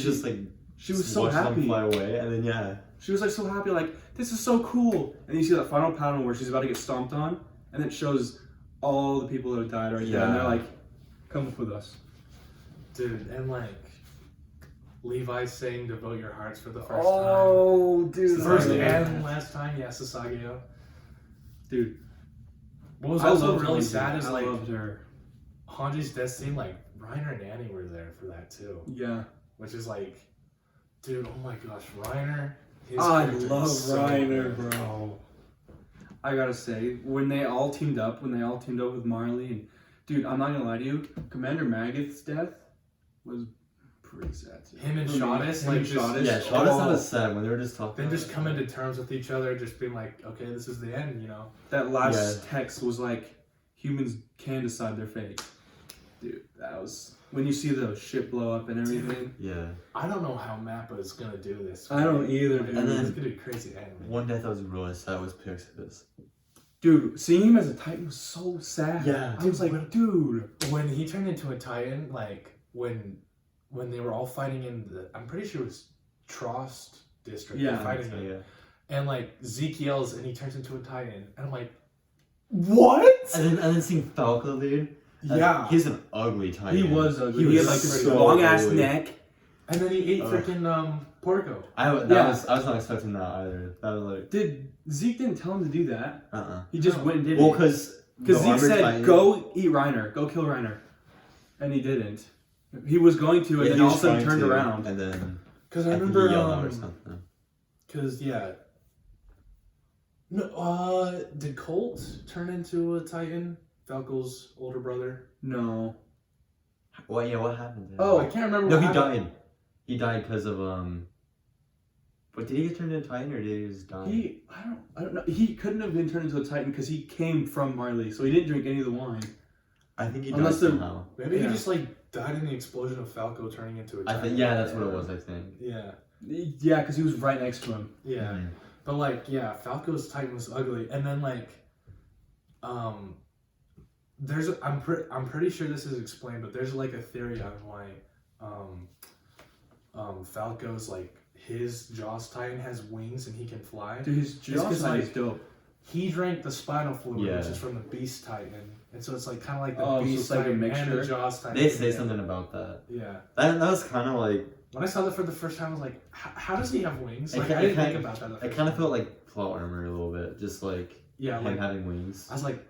just like she was so watched them happy. fly away, and then yeah. She was like so happy, like this is so cool. And you see that final panel where she's about to get stomped on, and it shows all the people that have died right there, and Yeah. they're like, "Come with us." Dude, and like Levi saying "Devote your hearts" for the first time. Oh, dude. First yeah. and last time, yeah, Sasageo. Dude. What was I also loved really Hanji. sad is I like loved her. Hanji's death scene, like Reiner and Annie were there for that too. Yeah. Which is like, dude, oh my gosh, Reiner. I character love is so Reiner, good. bro. I gotta say, when they all teamed up with Marley, and dude, I'm not gonna lie to you, Commander Maggoth's death was pretty sad too. Him and For me. Shadis, Him like and just Shadis. Yeah, Shadis was sad when they were just talking. Then just coming to terms with each other, just being like, okay, this is the end, you know. That last text was like, humans can decide their fate. Dude, that was when you see the ship blow up and everything. Yeah. I don't know how Mappa is gonna do this. I don't either, Like, dude. And then- it's gonna be crazy anime. One death I was really sad was Pixis. Dude, seeing him as a Titan was so sad. Yeah. I was like, dude. When he turned into a Titan, like when they were all fighting in the, I'm pretty sure it was Trost district. Yeah, they're fighting So, it. yeah. And like Zeke yells and he turns into a Titan, and I'm like, what? And then seeing Falco, dude. Yeah. He's an ugly Titan. He was ugly. He He was had like this so long ass ugly. neck. And then he ate Ugh. freaking Porco. I was not expecting that either. That was like Did Zeke didn't tell him to do that? He He just No. went and did well it. because Zeke said, "Go eat Reiner. Go kill Reiner," and he didn't. He was going to, and then all of a sudden turned around. and then Because I think remember, he yelled out or something. because yeah. No, did Colt turn into a Titan? Falco's older brother. No. What happened? To him? Oh, I can't remember. no, what he happened. died. He died because of But did he get turned into a Titan or did he just die? I don't know. He couldn't have been turned into a Titan because he came from Marley, so he didn't drink any of the wine. I think he died Unless they're- somehow. Maybe Yeah. he just like died in the explosion of Falco turning into a I Titan. think that's what it was. I think. Yeah, Yeah, because he was right next to him. yeah. Mhm. But like, yeah, Falco's Titan was ugly, and then like, there's I'm pretty sure this is explained, but there's like a theory on why, Falco's like his Jaws Titan has wings and he can fly. Dude, his It's 'cause, Jaws is like, dope. He drank the spinal fluid, Yeah. which is from the Beast Titan, and so it's like kind of like the Oh, so Beast it's like a Titan and mixture? the Jaws Titan. They say together. something about that. Yeah. That was kind of like When I saw that for the first time, I was like, how does he have wings? It Like, ki- I it didn't kind- think about that. The it first kind of time. felt like plot armor a little bit, just like Yeah, him like having wings. I was like,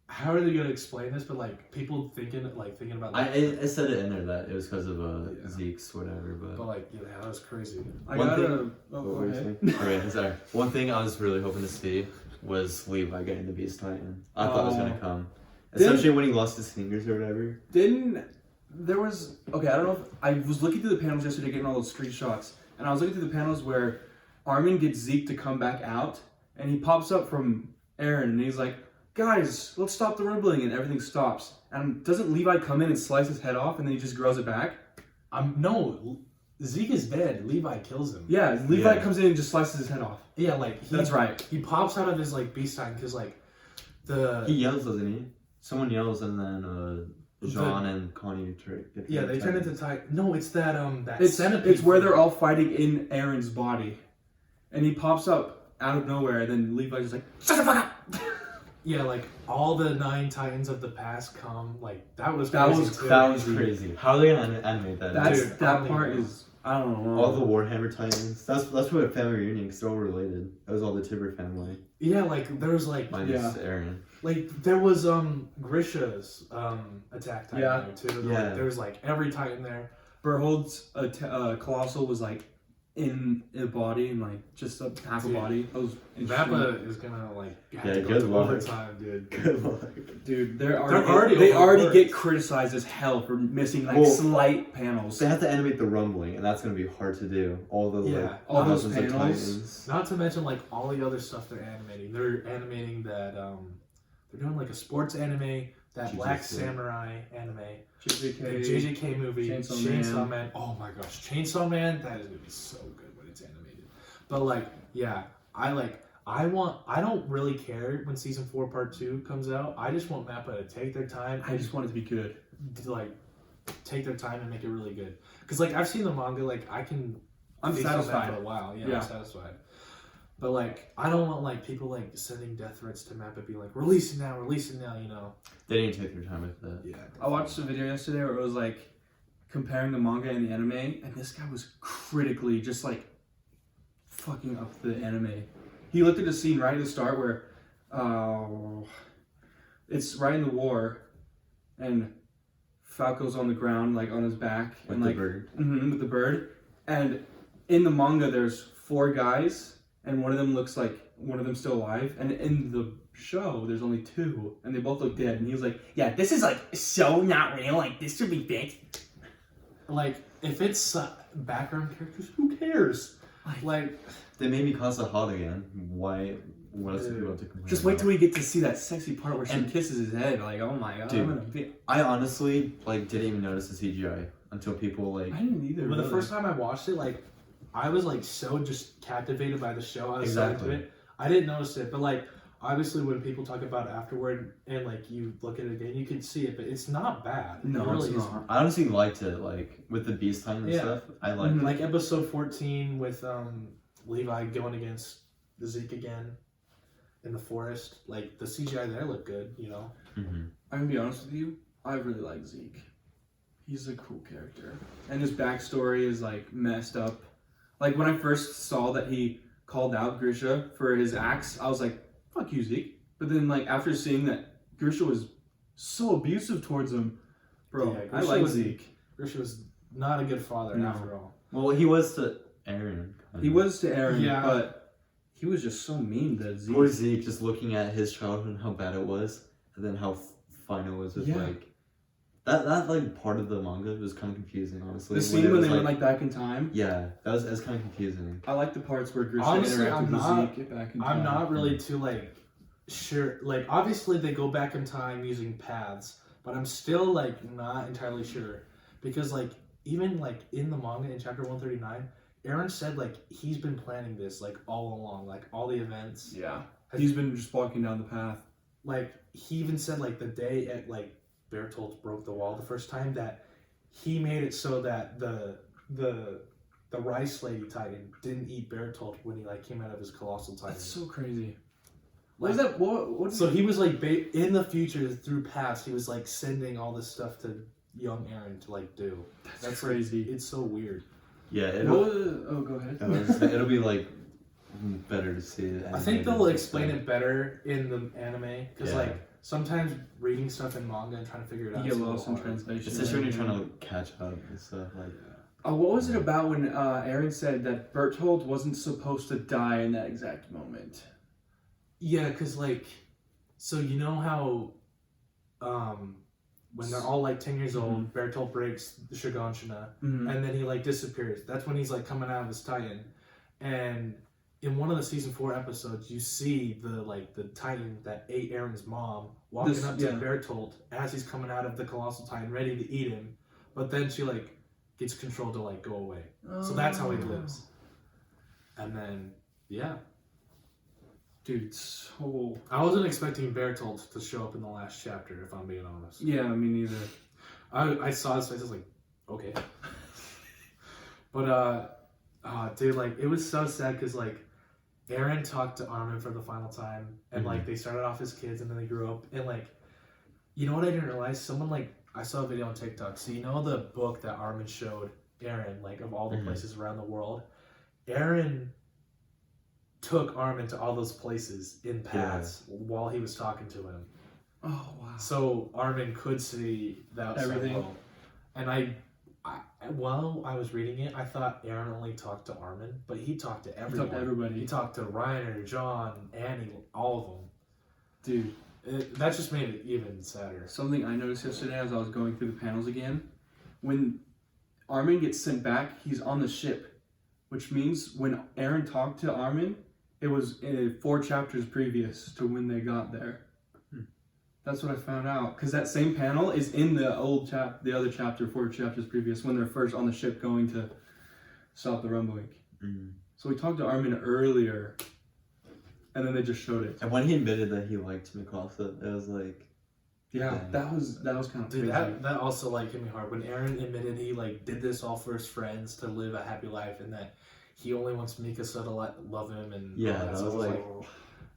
how are they gonna explain this? But like people thinking about like, I said it in there that it was because of Yeah. Zeke's whatever, but. but like, yeah, that was crazy. I One gotta. thing- Oh, What go were you ahead. saying? Okay, sorry. One thing I was really hoping to see was Levi getting the Beast Titan. I thought it was gonna come, especially when he lost his fingers or whatever. There was okay. I don't know. If, I was looking through the panels yesterday, getting all those screenshots, and I was looking through the panels where Armin gets Zeke to come back out, and he pops up from Aaron, and he's like, "Guys, let's stop the rumbling," and everything stops. And doesn't Levi come in and slice his head off, and then he just grows it back? No, Zeke is dead. Levi kills him. Yeah, Levi Yeah. comes in and just slices his head off. Yeah, like That's right. He pops out of his like Beast Titan because like He yells, doesn't he? Someone yells, and then Jean and Connie get yeah, they turn into Titans. Titan. No, it's that that It's centipede. where thing. they're all fighting in Aaron's body, and he pops up out of nowhere, and then Levi's just like, "Shut the fuck up!" Yeah, like all the 9 Titans of the past come. Like that was That crazy was too. That was crazy. How are they gonna animate that? That's Dude, I that don't part even know. is I don't know. all the Warhammer Titans. That's what a family reunion because they're all related. That was all the Tibber family Yeah, like there was like minus Aaron. there was Grisha's attack Titan Yeah. there too. Yeah. Like, there was like every Titan there. Berthold's colossal was like in a body and like just a half a Dude. body. That was interesting. Mappa is gonna like have Yeah, to go good to luck. overtime, dude. Good luck. Dude, they already already overworked. get criticized as hell for missing like Well, slight panels. They have to animate the rumbling, and that's gonna be hard to do. All the Yeah, all those thousands of panels. Titans. Not to mention like all the other stuff they're animating. They're animating that they're doing like a sports anime, that Jujutsu. Black Samurai anime, the JJK. JJK movie, Chainsaw Chainsaw Man. Man. Oh my gosh, Chainsaw Man, that is gonna be so good when it's animated. But like, yeah, I don't really care when season 4 part 2 comes out. I just want Mappa to take their time I just want it to be good. to like take their time and make it really good. Cause like I've seen the manga, like I'm feast on that satisfied. for a while. Yeah, Yeah. I'm satisfied. But like I don't want like people like sending death threats to Mappa, be like release it now, you know. They didn't take their time with that. Yeah. I watched a video yesterday where it was like, comparing the manga and the anime, and this guy was critically just like fucking up the anime. He looked at the scene right at the start where it's right in the war, and Falco's on the ground, like on his back, With and the like bird. with the bird. And in the manga, there's 4 guys, and one of them looks like one of them's still alive. And in the show, there's only 2, and they both look dead. And he was like, "Yeah, this is like so not real. Like this should be fixed." Like, if it's background characters, who cares? Like, They made Mikasa hot again. Why? What else do people have to complain Just wait about? till we get to see that sexy part where she And- kisses his head. Like, oh my god, Dude. I'm gonna be. I honestly like didn't even notice the CGI until people like. I didn't either. but the really. first time I watched it, like, I was like so just captivated by the show. I was so Exactly. into it. I didn't notice it, but like, obviously when people talk about it afterward and like you look at it again, you can see it, but it's not bad. No, it really it's isn't. not. I honestly liked it, like with the beast time and Yeah. stuff. I liked Mhm. Like episode 14 with Levi going against the Zeke again in the forest. Like the CGI there looked good, you know. it. Mm-hmm. I'm gonna be honest with you. I really like Zeke. He's a cool character, and his backstory is like messed up. Like when I first saw that he called out Grisha for his acts, I was like, "Fuck you, Zeke." But then, like after seeing that Grisha was so abusive towards him, bro, Yeah, I Grisha like was- Zeke. Grisha was not a good father No. after all. Well, he was to Aaron. He was to Aaron, Yeah. but he was just so mean to Zeke. Poor Zeke, just looking at his childhood and how bad it was, and then how fine it was with Yeah. like that like part of the manga was kind of confusing, honestly. The scene when it they was, went like back in time. yeah, that was kind of confusing. I like the parts where Grisha Honestly, interacted I'm with not- Zeke back in time. I'm not really too like sure. Like obviously they go back in time using paths, but I'm still like not entirely sure because like even like in the manga in chapter 139, Aaron said like he's been planning this like all along, like all the events. Yeah, he's been just walking down the path. Like he even said like the day at like Bertolt broke the wall the first time that he made it so that the rice lady titan didn't eat Bertolt when he like came out of his colossal titan. That's so crazy. Like, What is that? What? So he was like in the future through past, he was like sending all this stuff to young Aaron to like do. That's crazy. Like, it's so weird. Yeah, Go ahead. it'll be like better to see it. I think they'll explain it better in the anime because Yeah. like sometimes reading stuff in manga and trying to figure it out. You is get a lost little in hard. translation. Especially when you're trying to catch up and stuff like. What was it about when Aaron said that Bertolt wasn't supposed to die in that exact moment? Yeah, because like, so you know how, when they're all like 10 years old, Bertolt breaks the Shogunshina, Mm-hmm. and then he like disappears. That's when he's like coming out of his Titan, and in one of the season 4 episodes, you see the Titan that ate Aaron's mom walking up to Bertolt as he's coming out of the colossal Titan, ready to eat him, but then she like gets controlled to like go away. So that's how he lives. And then yeah, Dude, so I wasn't expecting Bertolt to show up in the last chapter, if I'm being honest. yeah, me neither. I saw his face, I was like, okay. But dude, like it was so sad because like Aaron talked to Armin for the final time, and like they started off as kids and then they grew up, and like, you know what I didn't realize? Someone like, I saw a video on TikTok. So you know the book that Armin showed Aaron, like of all the places around the world? Aaron took Armin to all those places in paths while he was talking to him. Oh wow. So Armin could see the outside Everything. world. And I while I was reading it, I thought Aaron only talked to Armin, but he talked to everyone. Talk to everybody. He talked to Reiner, John, Annie, all of them. Dude, That just made it even sadder. something I noticed yesterday as I was going through the panels again, when Armin gets sent back, he's on the ship, which means when Aaron talked to Armin, it was 4 chapters previous to when they got there. That's what I found out, because that same panel is in the the other chapter, 4 chapters previous, when they're first on the ship going to stop the rumbling. So we talked to Armin earlier, and then they just showed it. And when he admitted that he liked Mikasa, it was like, Yeah, that was kind of Dude, crazy. that also like hit me hard when Aaron admitted he like did this all for his friends to live a happy life, and that he only wants Mikasa to love him, and Yeah, all that So was I like-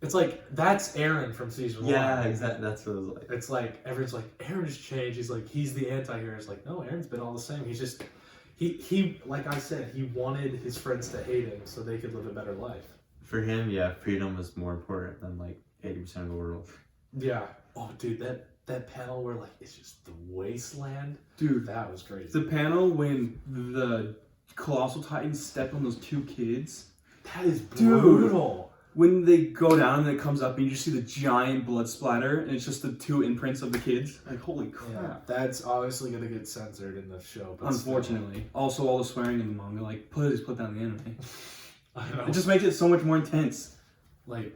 It's like that's Aaron from season 1. Yeah, exactly. That's what it was like. It's like everyone's like Aaron's changed. He's like he's the anti-hero. It's like no, Aaron's been all the same. He's just he like I said, he wanted his friends to hate him so they could live a better life. For him, yeah, freedom was more important than like 80% of the world. Yeah. Oh, dude, that panel where like it's just the wasteland. Dude, That was crazy. the panel when the Colossal Titans stepped on those 2 kids. That is brutal. When they go down and it comes up and you just see the giant blood splatter and it's just the 2 imprints of the kids. Like, holy crap. Yeah, that's obviously gonna get censored in the show. But Unfortunately. Also, all the swearing in the manga, like, please put down the anime. I know. It just makes it so much more intense. like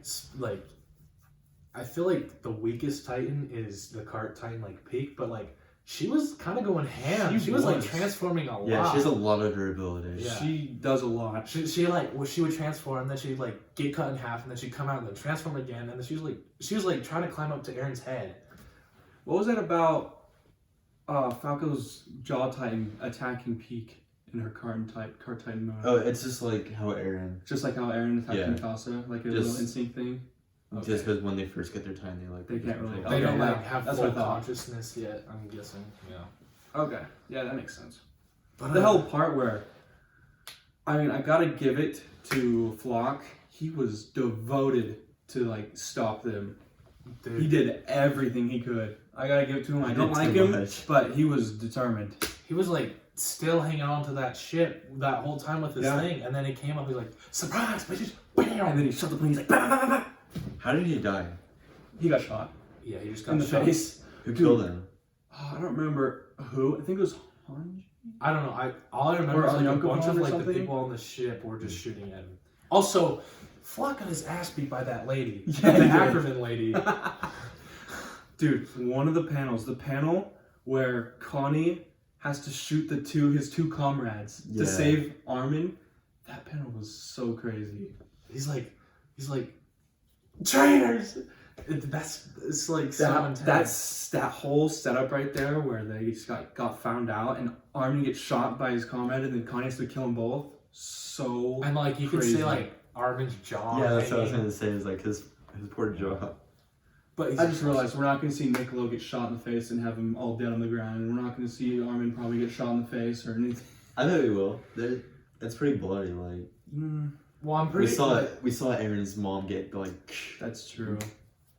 I feel like the weakest Titan is the cart Titan, like Peak, but like she was kind of going ham. She was like transforming a lot. Yeah, she has a lot of durability. Yeah. She does a lot. She like she would transform, then she'd like get cut in half, and then she'd come out and then transform again, and then she was like trying to climb up to Aaron's head. What was that about Falco's Jaw Titan attacking Peak in her cart Titan mode? Oh, it's just like how Aaron. Just like how Aaron attacked Yeah. Mikasa, like a little instinct thing. Okay. Just because when they first get their time, They can't really- They Okay, don't yeah. like have That's full what I thought. consciousness yet. I'm guessing. Yeah. Okay, yeah, that makes sense. But The whole part where, I mean, I gotta give it to Flock. He was devoted to like stop them. dude, He did everything he could. I gotta give it to him. I He don't did like too him, much. but he was determined. he was like still hanging on to that ship that whole time with his Yeah. thing, and then he came up. He's like, "Surprise, bitches!" Bam! And then he shot the plane. He's like, bah, bah, bah, bah. How did he die? He got shot Yeah, he just got in the shot. face. Who Dude. killed him? Oh, I don't remember who. I think it was Hanji. I don't know. All I remember Or is like a Uncle bunch Kong of or like the something? people on the ship were just shooting at him. Also, Flock got his ass beat by that lady, Yeah, the he did. Ackerman lady. Dude, one of the panel where Connie has to shoot his two comrades Yeah. to save Armin. That panel was so crazy. He's like, traitors. It's like so intense. That whole setup right there where they just got found out and Armin gets shot by his comrade and then Connie has to kill them both. So And like you could crazy. see like Armin's jaw. Yeah, that's what I was hanging. going to say. Is like his poor jaw. But I just realized we're not going to see Niccolo get shot in the face and have him all dead on the ground. And we're not going to see Armin probably get shot in the face or anything. I bet we will. It's pretty bloody. Like well, I'm pretty. we saw Aaron's mom get like. That's true.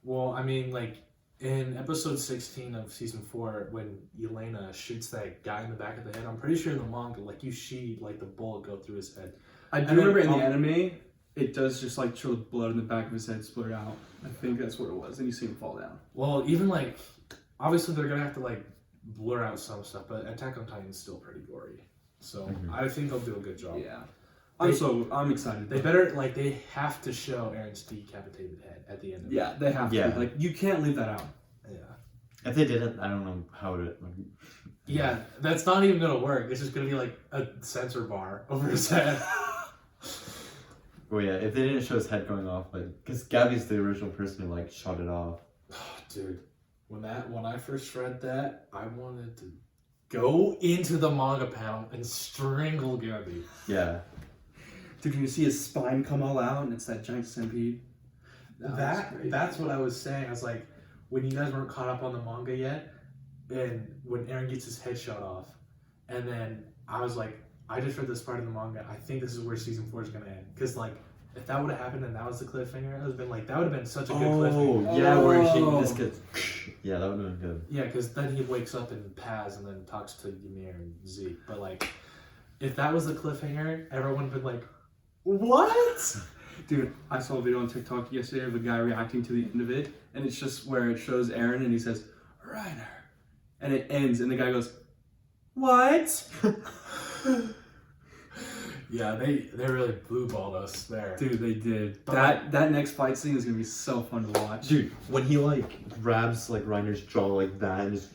Well, I mean, like in episode 16 of season 4, when Elena shoots that guy in the back of the head, I'm pretty sure in the manga, like you see like the bullet go through his head. I do And then, remember in the anime, it does just like show the blood in the back of his head splurt out. I think that's what it was, and you see him fall down. Well, even like, obviously they're gonna have to like blur out some stuff, but Attack on Titan is still pretty gory. So I think they'll do a good job. Yeah, I'm excited. They better like they have to show Aaron's decapitated head at the end of it. Yeah, they have Yeah. to. Like you can't leave that out. Yeah. If they didn't, I don't know how it. Yeah, that's not even gonna work. It's just gonna be like a sensor bar over his head. Well, yeah, if they didn't show his head going off, like, because Gabby's the original person who like shot it off. Dude, when I first read that, I wanted to go into the manga panel and strangle Gabby. Yeah. Dude, you see his spine come all out, and it's that giant centipede. That's what I was saying. I was like, when you guys weren't caught up on the manga yet, and when Aaron gets his head shot off, and then I was like, I just read this part of the manga. I think this is where season 4 is gonna end. Because like, if that would have happened and that was the cliffhanger, it would have been like that would have been such a good cliffhanger. Yeah, where Oh. he just gets. Yeah, that would have been good. Yeah, because then he wakes up in Paz and then talks to Ymir and Zeke. But like, if that was the cliffhanger, everyone would be like, what? Dude, I saw a video on TikTok yesterday of a guy reacting to the end of it, and it's just where it shows Aaron and he says, Reiner. And it ends, and the guy goes, what? Yeah, they really blue-balled us there. Dude, they did. But That next fight scene is going to be so fun to watch. Dude, when he like grabs like Reiner's jaw like that and just.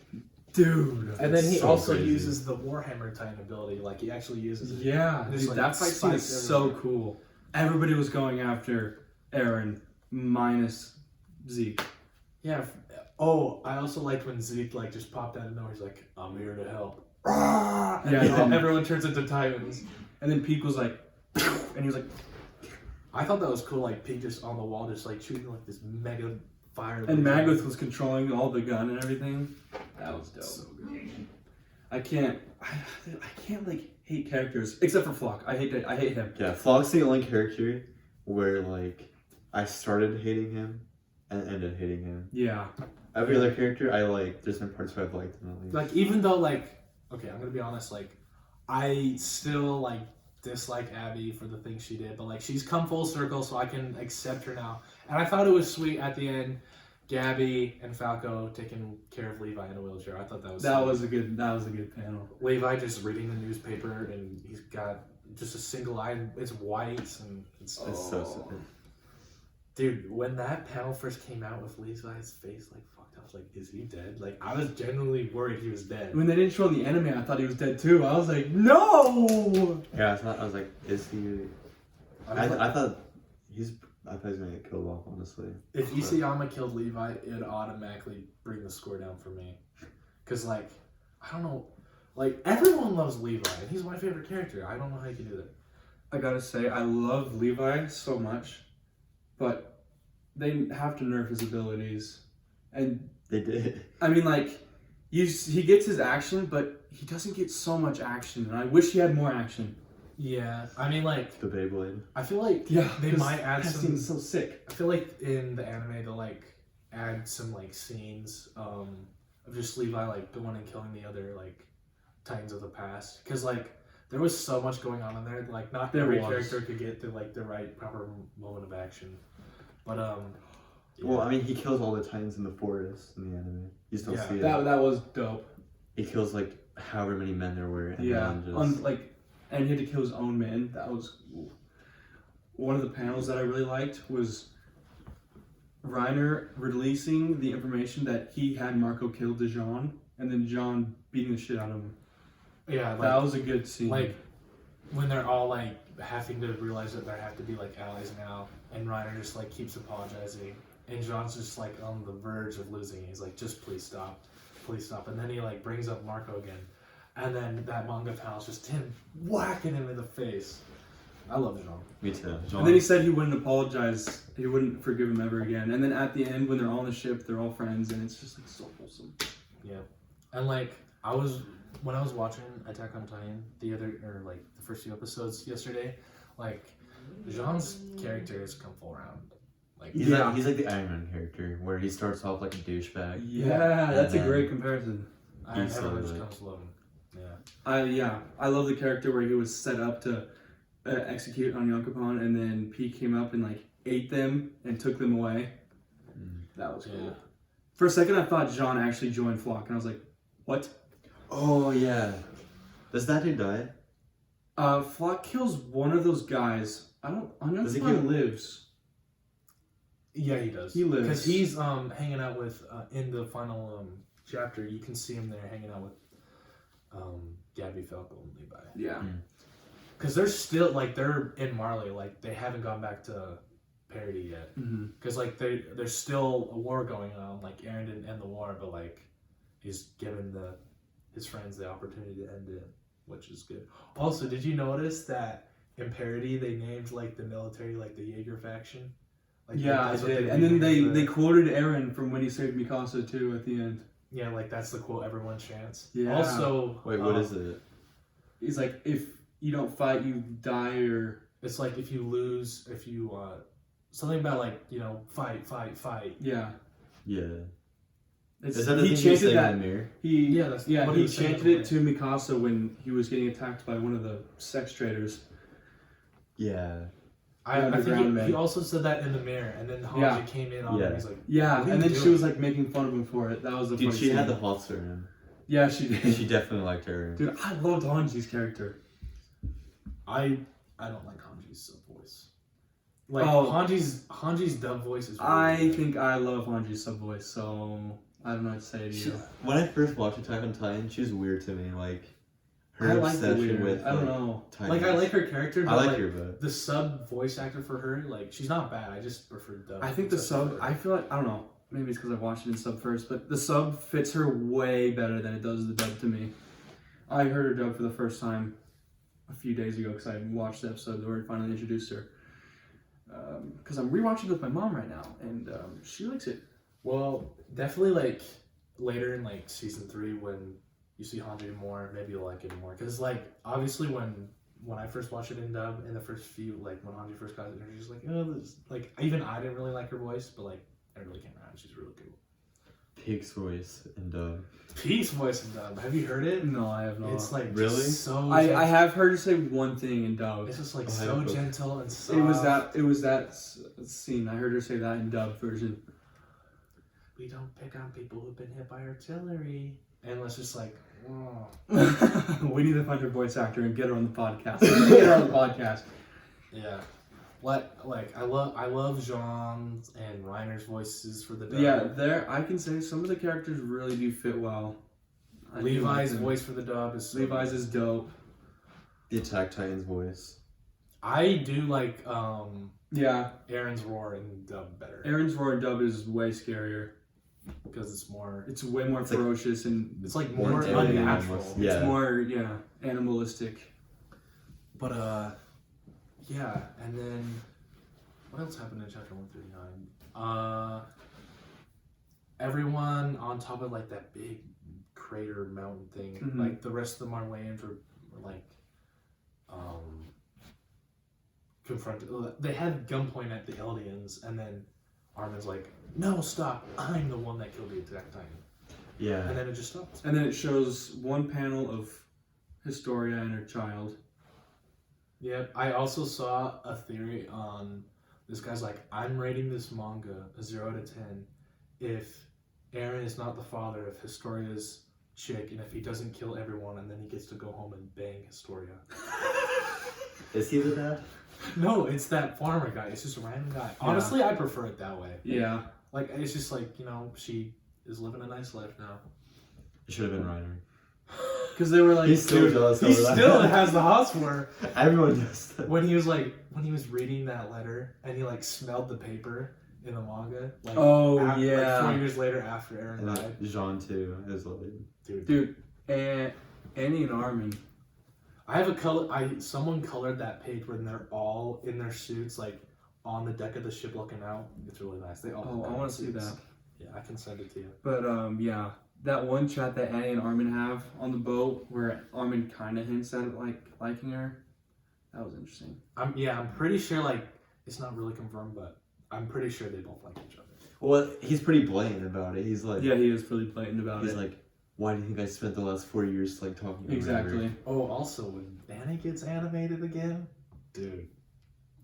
Dude. And then he So also crazy. uses the Warhammer Titan ability. Like, he actually uses it. Yeah, Just, dude, like, that fight scene is spikes so everywhere. cool. Everybody was going after Aaron minus Zeke. Yeah. Oh, I also liked when Zeke, like, just popped out of nowhere. He's like, I'm here to help. And Yeah, then then- everyone turns into Titans. And then Peak was like, and he was like, I thought that was cool. Like Pig just on the wall, just like shooting like this mega fire. And Magoth was controlling all the gun and everything. That was dope. So good. I can't like hate characters except for Flock. I hate him. Yeah, Flock's the only character where like I started hating him and ended hating him. Yeah. Every other character I like. There's been parts where I've liked them at least. Like even though like okay, I'm gonna be honest. Like I still like dislike Abby for the things she did, but like she's come full circle, so I can accept her now. And I thought it was sweet at the end. Gabby and Falco taking care of Levi in a wheelchair. I thought that was a good panel. Levi just reading the newspaper and he's got just a single eye and it's white and it's so sad. Dude, when that panel first came out with Levi's face like fucked up, I was like, is he dead? Like I was genuinely worried he was dead. When they didn't show the anime, I thought he was dead too. I was like, no. Yeah, I was like, is he? I thought he was gonna get killed off, honestly. If Isayama killed Levi, it'd automatically bring the score down for me. Cause like, I don't know, like everyone loves Levi and he's my favorite character. I don't know how you can do that. I gotta say, I love Levi so much, but they have to nerf his abilities. And They did. I mean, like, he gets his action, but he doesn't get so much action. And I wish he had more action. Yeah, I mean like, The Beyblade. I feel like they might add that some. scene's so sick. I feel like in the anime they'll like add some like scenes of just Levi like going and killing the other like Titans of the past, because like there was so much going on in there. Like not every character could get the like the right proper moment of action, but yeah. Well, I mean, he kills all the Titans in the forest in the anime. You still see it. That was dope. He kills like however many men there were. And Yeah, then just... and he had to kill his own men. That was one of the panels that I really liked was Reiner releasing the information that he had Marco killed Dijon, and then John beating the shit out of him. Yeah, like, that was a good scene. Like when they're all like having to realize that they have to be like allies now, and Reiner just like keeps apologizing, and John's just like on the verge of losing. He's like, just please stop, and then he like brings up Marco again. And then that manga panel is just him whacking him in the face. I love Jean. Me too. Jean. And then he said he wouldn't apologize. He wouldn't forgive him ever again. And then at the end, when they're all on the ship, they're all friends, and it's just like so wholesome. Yeah. And like when I was watching Attack on Titan the first few episodes yesterday, like Jean's character has come full around. Like he's like the Iron Man character, where he starts off like a douchebag. Yeah, that's a great comparison. Everyone just comes to love him. I love the character where he was set up to execute on Yonkapon, and then P came up and like ate them and took them away. That was cool. For a second, I thought Jean actually joined Flock, and I was like, "What?" Oh yeah. Does that dude die? Flock kills one of those guys. I know if he lives. Yeah, he does. He lives because he's hanging out with in the final chapter. You can see him there hanging out with Gabby, Falco, and Levi. Yeah. Because they're still like they're in Marley, like they haven't gone back to Parody yet. Because like there's still a war going on. Like Eren didn't end the war, but like he's given his friends the opportunity to end it, which is good. Also, did you notice that in Parody they named like the military like the Jaeger faction? Like, yeah, I did. And then they quoted Eren from when he saved Mikasa too at the end. Yeah, like that's the quote everyone chants. Yeah. Also, wait, what is it? He's like, if you don't fight, you die, or it's like if you lose, something about like fight. Yeah. It's, is that the he thing chanted you that. In the mirror? He chanted it to Mikasa when he was getting attacked by one of the sex traders. Yeah. I think he also said that in the mirror, and then Hanji came in on him. He's like, and then she was like making fun of him for it. That was the dude. She scene. had the hots for him. Yeah, she did. She definitely liked her. Dude, I loved Hanji's character. I don't like Hanji's voice. Like Hanji's dub voice is. Really think I love Hanji's sub voice, so I don't know what to say to you. When I first watched Attack on Titan, she was weird to me. Like her I like obsession with. I don't know. Titans. Like I like her character. But I like her, but the sub voice actor for her, like she's not bad. I just prefer dub. I think the sub. I feel like I don't know. Maybe it's because I watched it in sub first, but the sub fits her way better than it does the dub to me. I heard her dub for the first time a few days ago because I watched the episode where it finally introduced her. because I'm rewatching it with my mom right now, and she likes it. Well, definitely like later in like season 3 when you see Hanji more, maybe you'll like it more. Because like obviously when I first watched it in dub, in the first few like when Hanji first got introduced, like like even I didn't really like her voice, but like it really came around. She's really cool. Peak's voice and Peace voice in dub. Have you heard it? No, I have not. It's like Really? just so. I have heard her say one thing in dub. It's just like I so have gentle and soft. It was that scene. I heard her say that in dub version. We don't pick on people who've been hit by artillery. And it's just like, oh. We need to find her voice actor and get her on the podcast. Get her on the podcast. Yeah. Like I love Jean's and Reiner's voices for the dub. Yeah, I can say some of the characters really do fit well. Levi's voice for the dub is so Levi's good. is dope. the Attack Titan's voice. I do like Yeah, Aaron's roar in dub better Aaron's roar in dub is way scarier. because it's more. It's way more It's like- ferocious and It's like More more alien unnatural. almost. it's Yeah. more animalistic. But yeah, and then what else happened in chapter 139? Everyone on top of like that big crater mountain thing, Mhm. like the rest of the Marwayans were like confronted. They had gunpoint at the Eldians, and then Armin's like, "No, stop! I'm the one that killed the Attack Titan." Yeah. And then it just stops. And then it shows one panel of Historia and her child. Yeah, I also saw a theory on this guy's like, I'm rating this manga a 0 out of 10 if Eren is not the father of Historia's chick and if he doesn't kill everyone and then he gets to go home and bang Historia. Is he the dad? No, it's that farmer guy. It's just a random guy. Honestly, I prefer it that way. Yeah. Like, it's just like, you know, she is living a nice life now. It should have been Reiner. Because they were like, He still does. He still has the hots for her. Everyone does that. When he was reading that letter and he like smelled the paper in the manga. Like, Oh, like yeah. 4 years later after Eren And died. Jean too is like. dude, and Annie and Armin. I have a color. Someone colored that page when they're all in their suits, like on the deck of the ship looking out. It's really nice. They all. Oh, have I want to see suits. that. Yeah, I can send it to you. But yeah, that one chat that Annie and Armin have on the boat, where Armin kind of hints at like liking her, that was interesting. I'm pretty sure like it's not really confirmed, but I'm pretty sure they both like each other. Well, he's pretty blatant about it. He's like. Yeah, he is really blatant about He's it. like, why do you think I spent the last 4 years like talking? Or Exactly. whatever?" Oh, also when Annie gets animated again, dude,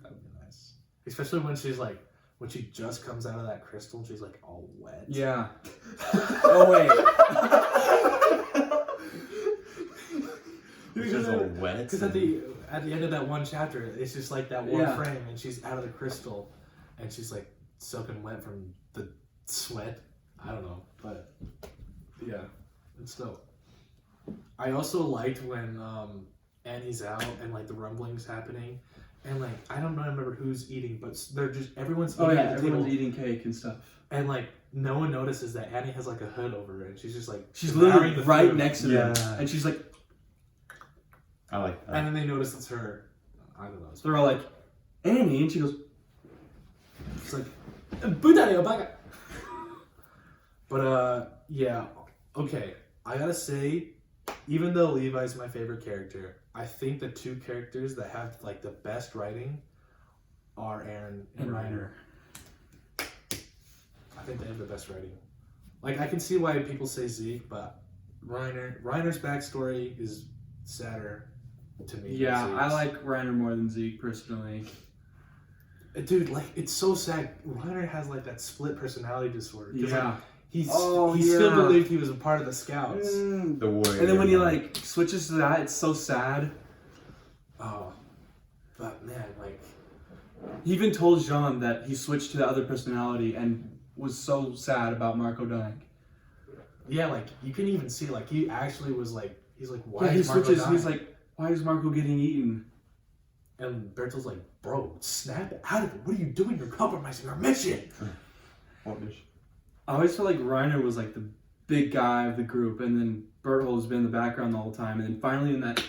that would be nice. Especially when she's like, when she just comes out of that crystal and she's like all wet. Yeah. Oh wait. It's just all wet. Because at the end of that one chapter, it's just like that one Yeah. frame, and she's out of the crystal, and she's like soaking wet from the sweat. I don't know, but yeah, it's dope. I also liked when Annie's out and like the rumblings happening, and like I don't remember who's eating, but they're just everyone's eating Oh yeah, at the everyone's table, eating cake and stuff. and like no one notices that Annie has like a hood over her, and she's just like She's devouring literally the right food. next to them, Yeah. and she's like, I like that. And then they notice it's her. I don't know. so they're all like, Annie, and she goes, It's like, Budare Obaga. But yeah, okay. I gotta say, even though Levi's my favorite character, I think the two characters that have like the best writing are Eren and Reiner. I think they have the best writing. Like I can see why people say Zeke, but Reiner's backstory is sadder to me. than yeah, I Zeke's. like Reiner more than Zeke personally. Dude, like it's so sad. Reiner has like that split personality disorder. 'Cause, Yeah. like, he Oh, still yeah. believed he was a part of the scouts. The warrior. And then when he like switches to that, it's so sad. Oh, but man, like He even told Jean that he switched to the other personality and was so sad about Marco dying. yeah, like you can even see like he actually was like he's like why Yeah, he is Marco switches. dying? He's like, why is Marco getting eaten? and Bertolt's like, bro, snap out of it. What are you doing? You're compromising our mission. What mission? I always felt like Reiner was like the big guy of the group, and then Berthold's been in the background the whole time, and then finally in that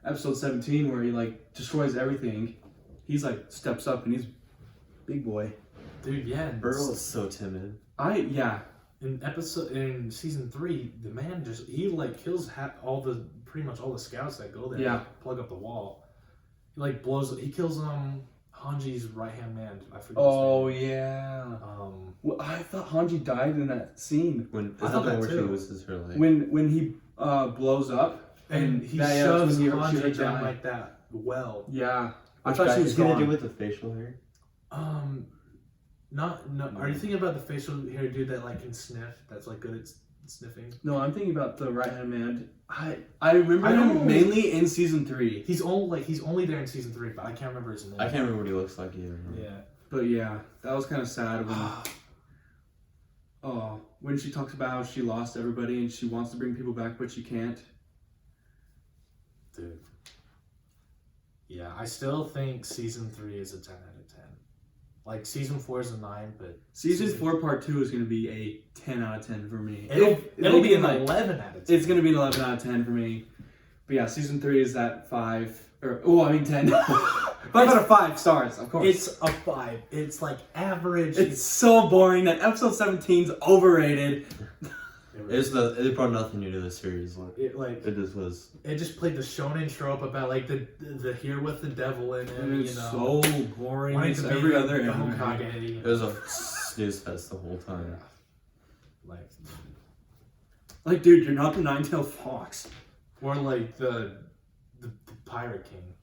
episode 17 where he like destroys everything, he's like steps up and he's Big boy. Dude, yeah. Burl is so timid. In season 3, the man he like kills pretty much all the scouts that go there. Yeah. To plug up the wall. He like he kills Hanji's right hand man. I forget. Oh his name. yeah. Well, I thought Hanji died in that scene. I thought that where she loses her leg. When he blows up and he shoves Hanji down like that. Well. Yeah. I thought she was gonna do with the facial hair. No. Are you thinking about the facial hair dude that like can sniff? That's like good at sniffing. No, I'm thinking about the right hand man. I remember him mainly in season 3. He's only there in season 3, but I can't remember his name. I can't remember what he looks like either. Yeah. But yeah, that was kind of sad when she talks about how she lost everybody and she wants to bring people back, but she can't. Dude. Yeah, I still think season 3 is a 10 out of 10. Like season 4 is a 9, but season 4 part 2 is going to be a 10 out of 10 for me. It'll be an 11 out of 10. It's going to be an 11 out of 10 for me. But yeah, season 3 is that 10. 5 out of 5 stars, of course. It's a 5. It's like average. It's so boring that episode 17's overrated. It brought nothing new to the series. It just played the shonen trope about like the here with the devil in it. It was so boring. It's every other Hokage. It was a snooze fest the whole time. Like, dude, you're not the nine-tailed fox. Or like the pirate king.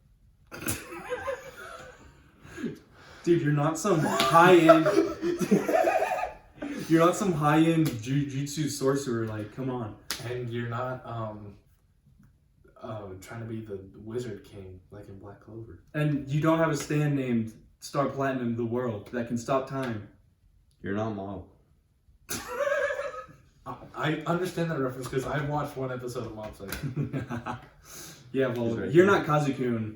Dude, you're not some high-end. You're not some high-end jujutsu sorcerer. Like, come on. And you're not trying to be the wizard king like in Black Clover. And you don't have a stand named Star Platinum the World that can stop time. You're not Mob. I understand that reference because I watched one episode of Mob Psycho. Yeah, well, right you're here. not Kazukun.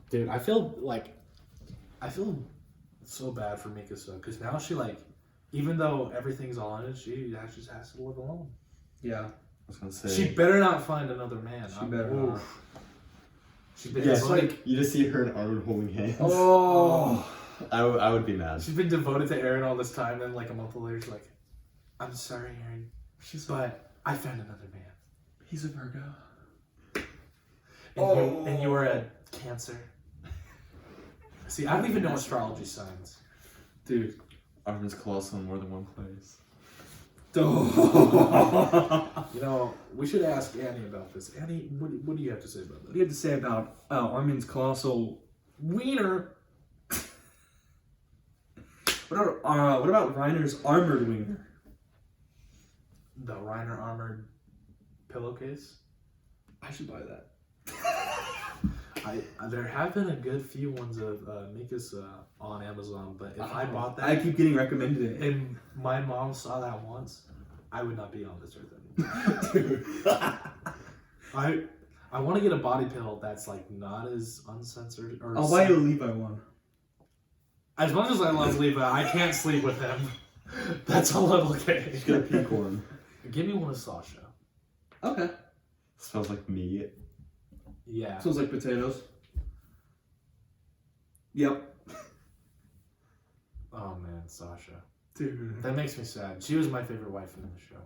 Dude, I feel so bad for Mikasa because now she like, even though everything's all in it, she just has to live alone. Yeah. I was gonna say. She better not find another man. She better not. She's been Yes, devoted. like you just see her and Arnold holding hands. Oh. I would be mad. She's been devoted to Aaron all this time, and like a month later, she's like, "I'm sorry, Aaron, but I found another man." He's a Virgo. And you were a Cancer. See, I don't even know astrology signs. Dude. Armin's colossal in more than one place. You know, we should ask Annie about this. Annie, what do you have to say about What that? do you have to say about Armin's colossal Wiener. What about Reiner's armored wiener? The Reiner armored pillowcase. I should buy that. There have been a good few ones of Mikasa on Amazon, but if I bought that, I keep getting recommended it. and my mom saw that once, I would not be on this earth anymore. Dude. I want to get a body pillow that's like not as uncensored. Or I'll buy you a Levi one. As much as I love Levi, I can't sleep with him. That's a little gay. Just get a pink one. Give me one of Sasha. Okay. Smells like meat. Yeah. Smells like potatoes. Yep. Oh man, Sasha. Dude. That makes me sad. She was my favorite wife in the show.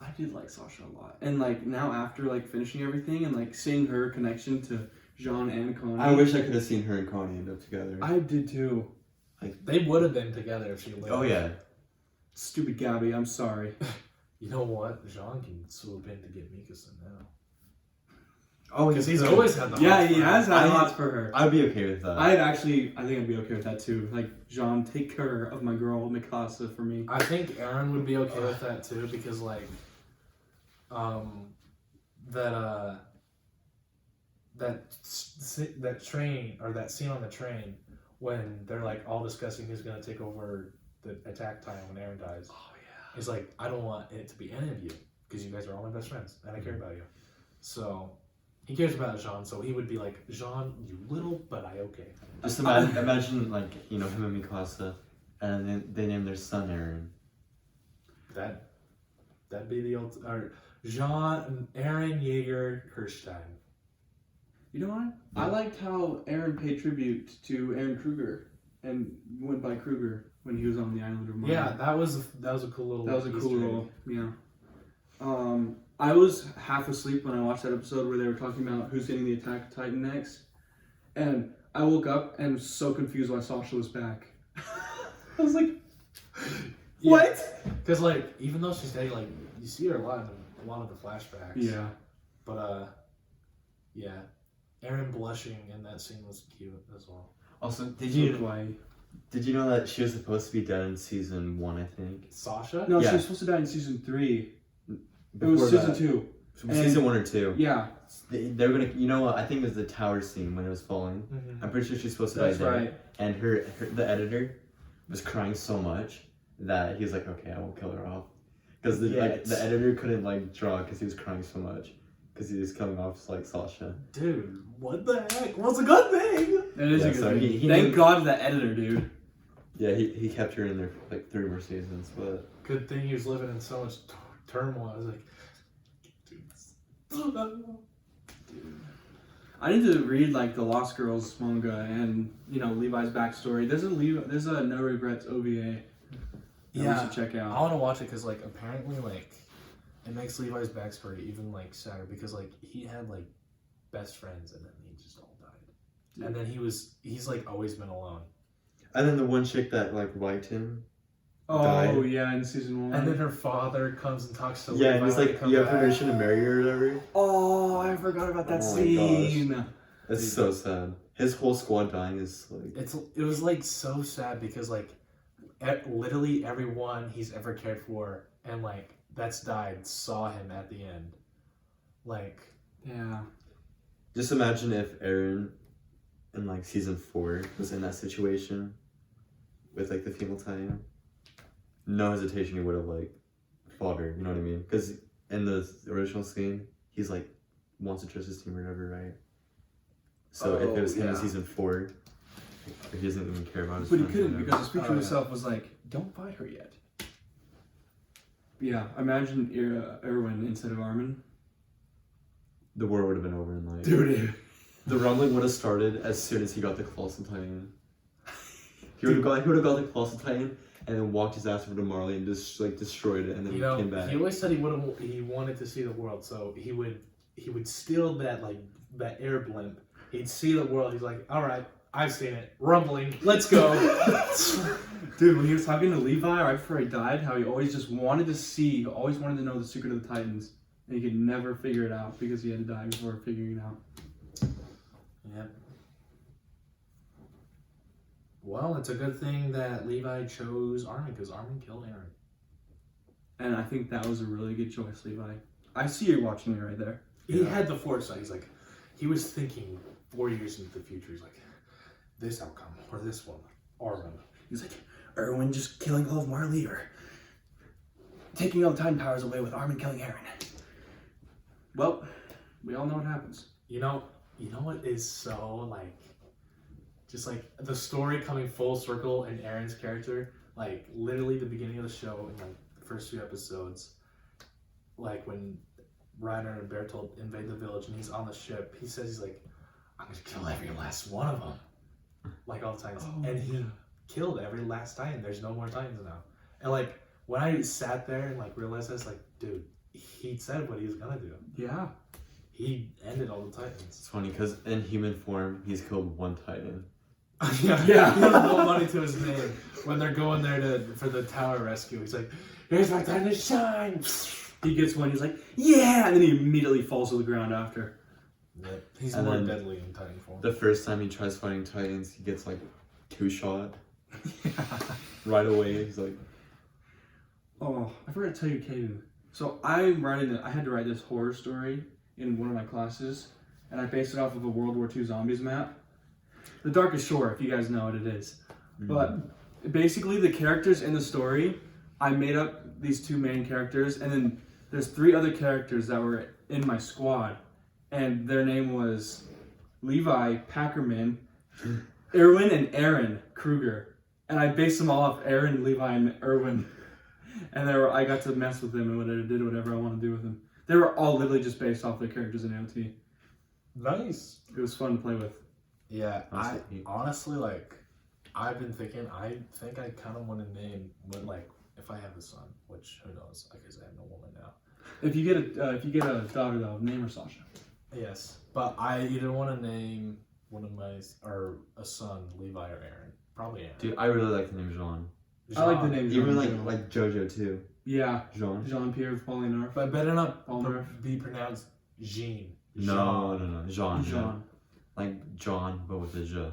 I did like Sasha a lot. And like now after like finishing everything and like seeing her connection to Jean and Connie. I wish I could have seen her and Connie end up together. I did too. They would have been together if she lived. Oh yeah. Stupid Gabby, I'm sorry. You know what? Jean can swoop in to get Mikasa now. Oh, Because he's always had the Yeah, hots he for her. has had lots for her. I'd be okay with that. I think I'd be okay with that too. Like, Jean, take care of my girl Mikasa for me. I think Aaron would be okay with that too because like, that train or that scene on the train when they're like all discussing who's gonna take over the attack time when Aaron dies. Oh yeah. He's like, I don't want it to be any of you because you guys are all my best friends and I care about you. So he cares about Jean, so he would be like, Jean, you little, but I okay. Just imagine like, you know, him and Mikasa, and then they name their son Aaron. That'd be the old or Jean Aaron Yeager Kirstein. You know what? I liked how Aaron paid tribute to Aaron Kruger and went by Kruger when he was on the island of Mine. Yeah, that was a cool little. That was a Easter cool egg. little, yeah. I was half asleep when I watched that episode where they were talking about who's getting the Attack of Titan next, and I woke up and was so confused why Sasha was back. I was like, what? Because like, even though she's dead, like you see her a lot of the flashbacks. Yeah. But yeah, Aaron blushing in that scene was cute as well. Also, did So you kawaii. did you know that she was supposed to be dead in season 1? I think. Sasha? No, Yeah. she was supposed to die in season 3. It Before was season that. 2. Season 1 or 2. Yeah, They were gonna. You know what? I think it was the tower scene when it was falling. Mm-hmm. I'm pretty sure she's supposed to that's die there. right. And the editor was crying so much that he was like, okay, I won't kill her off. Because the editor couldn't like draw because he was crying so much. Because he was coming off like Sasha. Dude, what the heck? What's a good thing? That is Yeah, a good so thing. he Thank knew- God the editor, dude. Yeah, he kept her in there for like 3 more seasons, but Good thing he was living in so much turmoil. I was like, dude. I need to read like the Lost Girls manga and Levi's backstory. There's a No Regrets OVA that we should check I out. want to watch it because like apparently like it makes Levi's backstory even like sadder because like he had like best friends and then he just all died. And then he's like always been alone. and then the one chick that like liked him. Oh died. yeah, in season 1. And then her father comes and talks to Yeah, Levi and he's when like, they come you have back. permission to marry her or whatever. Oh, I forgot about that Oh my scene. It's so sad. His whole squad dying is like. It was like so sad because like literally everyone he's ever cared for and like that's died saw him at the end. Like Yeah. Just imagine if Aaron in like season 4 was in that situation with like the female Titan. No hesitation, he would have like fought her. You know what I mean? Because in the original scene, he's like wants to trust his team or whatever, right? So if it was him in yeah. season 4, he doesn't even care about his But he friends or couldn't whatever. because his speech Oh, to yeah. himself was like, "Don't fight her yet." Yeah, imagine Erwin instead of Armin. The war would have been over in like. Dude. The rumbling would have started as soon as he got the Colossal Titan. He would have got the Colossal Titan and then walked his ass over to Marley and just like destroyed it and then came back. he always said he wanted to see the world, so he would steal that air blimp. He'd see the world. He's like, all right, I've seen it. Rumbling, let's go. Dude, when he was talking to Levi right before he died, how he always just wanted to see, always wanted to know the secret of the Titans, and he could never figure it out because he had to die before figuring it out. Yep. Well, it's a good thing that Levi chose Armin because Armin killed Aaron. And I think that was a really good choice, Levi. I see you watching it right there. He had the foresight. He's like, he was thinking 4 years into the future. He's like, this outcome or this one, Armin. He's like, Erwin just killing all of Marley or taking all the Titan powers away with Armin killing Aaron. Well, we all know what happens. You know what is so like, just like the story coming full circle in Aaron's character, like literally the beginning of the show in like the first 2 episodes, like when Reiner and Bertolt invade the village and he's on the ship, he says he's like, I'm gonna kill every last one of them, like all the Titans, and he killed every last Titan. There's no more Titans now, and like when I sat there and like realized this, like dude, he said what he was gonna do. Yeah. He ended all the Titans. It's funny because in human form, he's killed 1 Titan. Yeah, Yeah. He has no money to his name when they're going there for the tower rescue. He's like, "Here's my time to shine." He gets one, he's like, yeah! And then he immediately falls to the ground after. Yep. He's And more then deadly in Titan form. The first time he tries fighting Titans, he gets like 2 shot right away. He's like, Oh, I forgot to tell you, Caden. So I had to write this horror story in one of my classes, and I based it off of a World War II zombies map. The Darkest Shore, if you guys know what it is. But basically the characters in the story, I made up these 2 main characters, and then there's 3 other characters that were in my squad, and their name was Levi Packerman, Erwin, and Aaron Kruger. And I based them all off Aaron, Levi, and Erwin. And I got to mess with them and did whatever I want to do with them. They were all literally just based off their characters in AOT. Nice. It was fun to play with. Yeah, I That's neat. honestly like. I've been thinking. I think I kind of want to name, but like, if I have a son, which who knows? I guess I have no woman now. If you get a daughter though, name her Sasha. Yes, but I either want to name one of my or a son Levi or Aaron. Probably Aaron. Dude, I really like the name Jean. I like the name. Even Jean. like JoJo too. Yeah, Jean. Jean-Pierre Paulinor. But better not Palmer. be pronounced Jean. No. Jean. Jean. Like John, but with a J.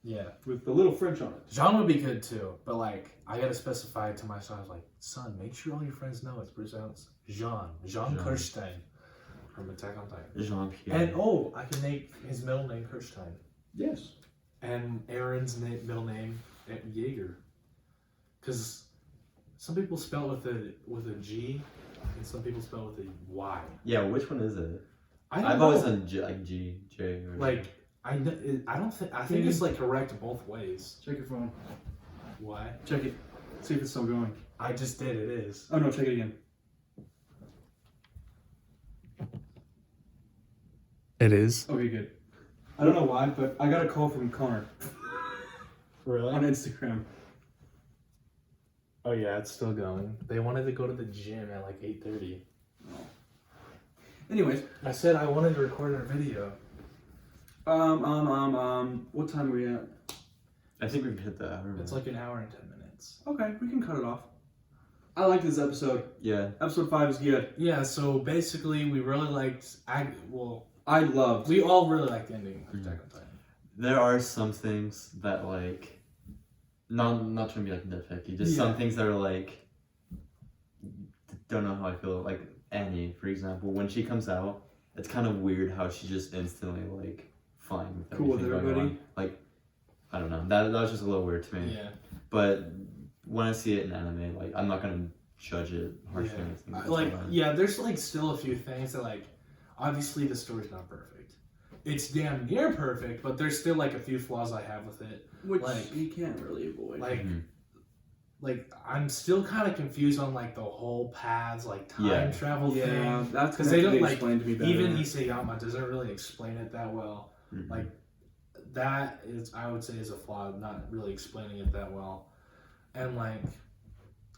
Yeah. With the little French on it. Jean would be good too, but like I gotta specify it to my son. I was like, son, make sure all your friends know it's pronounced Jean Jean. Kirstein from Attack on Titan. Jean-Pierre. And I can make his middle name Kirstein, Yes. and Aaron's middle name Jaeger, because some people spell it with a G, and some people spell it with a Y. Yeah, which one is it? I've I've always done G, J, or like I don't think it's like correct both ways. Check your phone. Why? Check it. See if it's still going. I just did. It is. Oh no, check it again. It is. Okay, good. I don't know why, but I got a call from Connor Really? on Instagram. Oh yeah, it's still going. They wanted to go to the gym at like 8:30. Anyways, I said I wanted to record a video. what time are we at? I think we've hit the hour. It's like an hour and 10 minutes. Okay, we can cut it off. I like this episode. Yeah. Episode 5 is good. Yeah. So basically, we really liked. I loved. We all really liked the ending of Attack on Titan. There are some things that like, not trying to be like nitpicky, just some things that are like, don't know how I feel. Like Annie, for example, when she comes out, it's kind of weird how she just instantly like fine with Cool with everything going everybody. on. Like, I don't know. That was just a little weird to me. Yeah. But when I see it in anime, like I'm not gonna judge it harshly. or anything. It's Like fine. yeah, there's like still a few things that like, obviously the story's not perfect. It's damn near perfect, but there's still like a few flaws I have with it. Which like- you can't really avoid. Like, Mhm. like I'm still kind of confused on like the whole paths, like time Yeah. travel yeah, thing. that's 'Cause because they they don't, don't like, explain to me better. Even Isayama doesn't really explain it that well. Mhm. Like that is, I would say, is a flaw, not really explaining it that well. And like,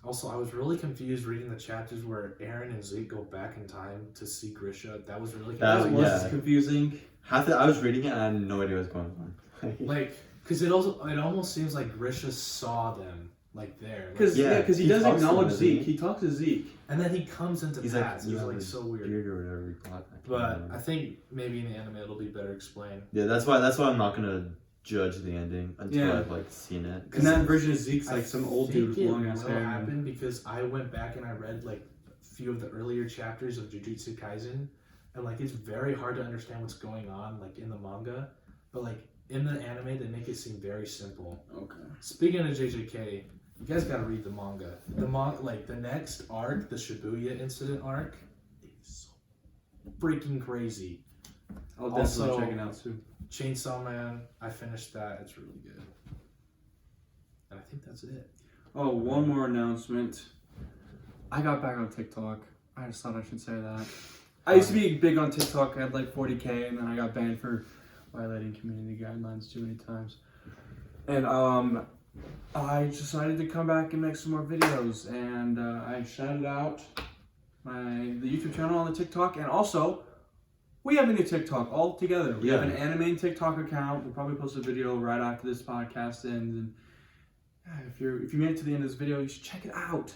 also, I was really confused reading the chapters where Eren and Zeke go back in time to see Grisha. That was really That that confusing. was yeah. confusing. I was reading it and I had no idea what was going on. Like, because it almost seems like Grisha saw them like there. Like, Because Yeah, because he he does talks to acknowledge them, Zeke. doesn't he? He talks to Zeke. and then he comes into He's past. like, It was you like have so a weird. beard or whatever you call it. I can't But remember. I think maybe in the anime it'll be better explained. Yeah, that's why I'm not gonna judge the ending until Yeah. I've like seen it. And that version of Zeke's I like some old think dude with it long ass will hair. happen because I went back and I read like a few of the earlier chapters of Jujutsu Kaisen, and like it's very hard to understand what's going on like in the manga, but like in the anime they make it seem very simple. Okay. Speaking of JJK, you guys gotta read the manga. Like the next arc, the Shibuya incident arc, is so freaking crazy. I'll definitely Also- check it out soon. Chainsaw Man, I finished that. It's really good. And I think that's it. Oh, one more announcement. I got back on TikTok. I just thought I should say that. I used to be big on TikTok. I had like 40K, and then I got banned for violating community guidelines too many times. And I decided to come back and make some more videos, and I shouted out the YouTube channel on the TikTok, and also we have a new TikTok all together. We have an Animane TikTok account. We'll probably post a video right after this podcast ends, and if you made it to the end of this video, you should check it out.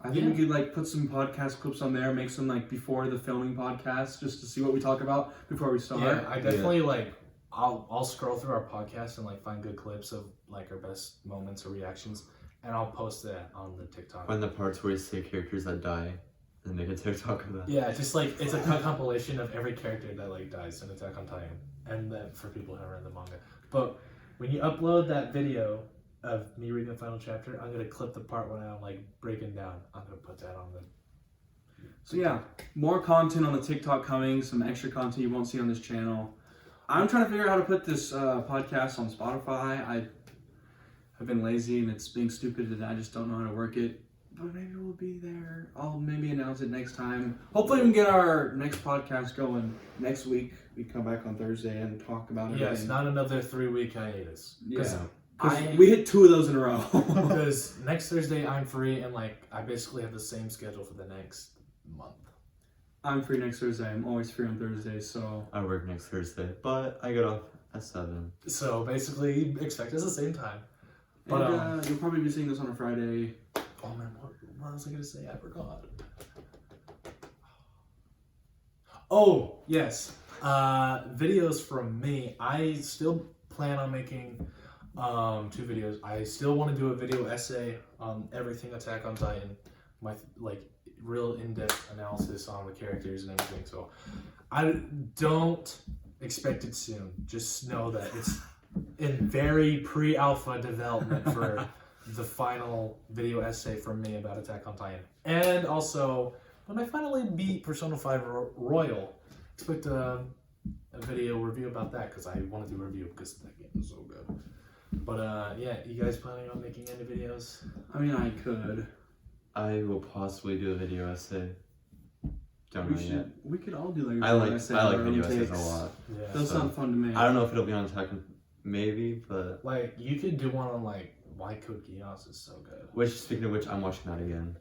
I think we could like put some podcast clips on there, make some like before the filming podcast, just to see what we talk about before we start. Yeah, I definitely like. I'll scroll through our podcast and like find good clips of like our best moments or reactions, and I'll post that on the TikTok. Find the parts where you say characters that die and make a TikTok of that. Yeah, just like it's a compilation of every character that like dies in Attack on Titan, and then for people who haven't read the manga. But when you upload that video of me reading the final chapter, I'm gonna clip the part when I'm like breaking down. I'm gonna put that on the. So yeah, more content on the TikTok coming, some extra content you won't see on this channel. I'm trying to figure out how to put this podcast on Spotify. I have been lazy and it's being stupid and I just don't know how to work it. But maybe we'll be there. I'll maybe announce it next time. Hopefully we can get our next podcast going next week. we come back on Thursday and talk about it. Yes, not another 3-week hiatus. Yeah. I- We hit 2 of those in a row. Because next Thursday I'm free, and like I basically have the same schedule for the next month. I'm free next Thursday. I'm always free on Thursdays, so. I work next Thursday, but I get off at 7. So basically, expect us the same time. But And, you'll probably be seeing this on a Friday. oh man, what was I gonna say? I forgot. Oh yes, videos from me. I still plan on making 2 videos. I still want to do a video essay on everything Attack on Titan, my like real in-depth analysis on the characters and everything. So I don't expect it soon. Just know that it's in very pre-alpha development for the final video essay from me about Attack on Titan. And also, when I finally beat Persona 5 Royal, expect a video review about that, because I want to do a review because that game is so good. But yeah, you guys planning on making any videos? I mean, I could. I will possibly do a video essay. Don't know yet. We could all do like a I like essay I on like our own video essays takes. a lot. Yeah. Those sound fun to me. I don't know if it'll be on Attack on, maybe, but Like, you could do one on like why Code Geass is so good. which, speaking of which, I'm watching that again.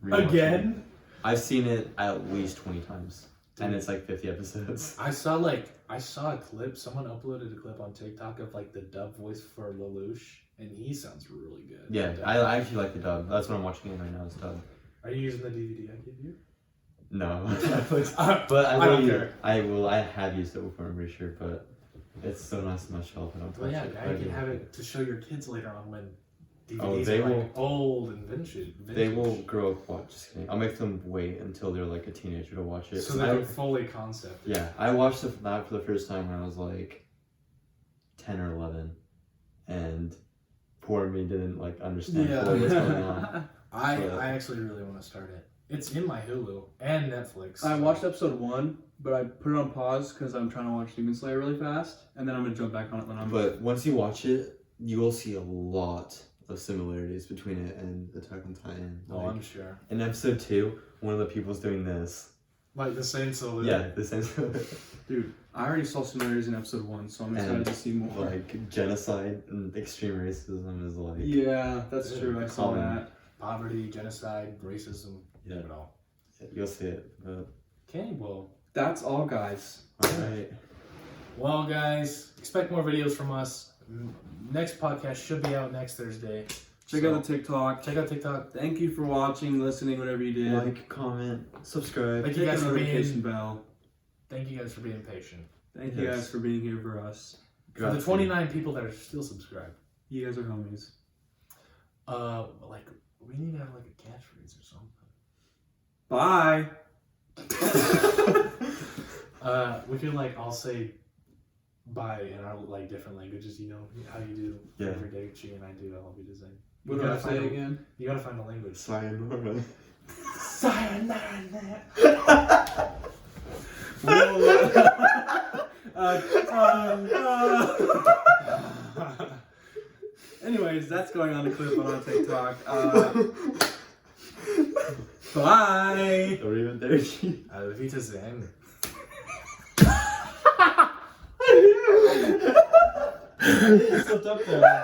Rewatching it. Again? I've seen it at least 20 times, and it's like 50 episodes. I saw a clip. Someone uploaded a clip on TikTok of like the dub voice for Lelouch, and he sounds really good. Yeah, I actually like the dub. That's what I'm watching it right now. Is dub. Are you using the DVD I gave you? No, But I don't will. care. I have used it before. I'm pretty sure, but it's so nice on my shelf. I don't touch Well, yeah, it. now you can have it to show your kids later on when DVDs Oh, they are like will- old and vintage. They will grow up. Watch. Just kidding. I'll make them wait until they're like a teenager to watch it. So they're fully concept. Yeah, I watched that for the first time when I was like 10 or 11, and poor me didn't like understand what was going on. I actually really want to start it. It's in my Hulu and Netflix. I watched episode 1, but I put it on pause because I'm trying to watch Demon Slayer really fast, and then I'm gonna jump back on it when I'm. But once you watch it, you will see a lot of similarities between it and Attack on Titan. Oh, Like, I'm sure. in episode 2, one of the people's doing this. Like the same salute. Yeah, the same Dude, I already saw similarities in episode 1, so I'm excited And, to see more. like genocide and extreme racism is like Yeah, that's true. I saw common. that. Poverty, genocide, racism. Yeah. It all. You'll see it. But Okay, well. That's all, guys. all right. Well, guys, expect more videos from us. Next podcast should be out next Thursday. Check out the TikTok. Check out TikTok. Thank you for watching, listening, whatever you did. Like, comment, subscribe. Thank Hit you guys the for notification being. bell. Thank you guys for being patient. Thank you Yes. guys for being here for us. For the 29 people that are still subscribed. You guys are homies. Like we need to have like a catchphrase or something. Bye. We could like all say bye in our like different languages. You know how you do Yeah. every day. She and I do. I'll be the same. What You do I gotta say find a- again? You gotta find a language. Sayonara. Sayonara. Anyways, that's going on the clip on TikTok. Bye. Or even 30. Auf Wiedersehen. Slipped up there.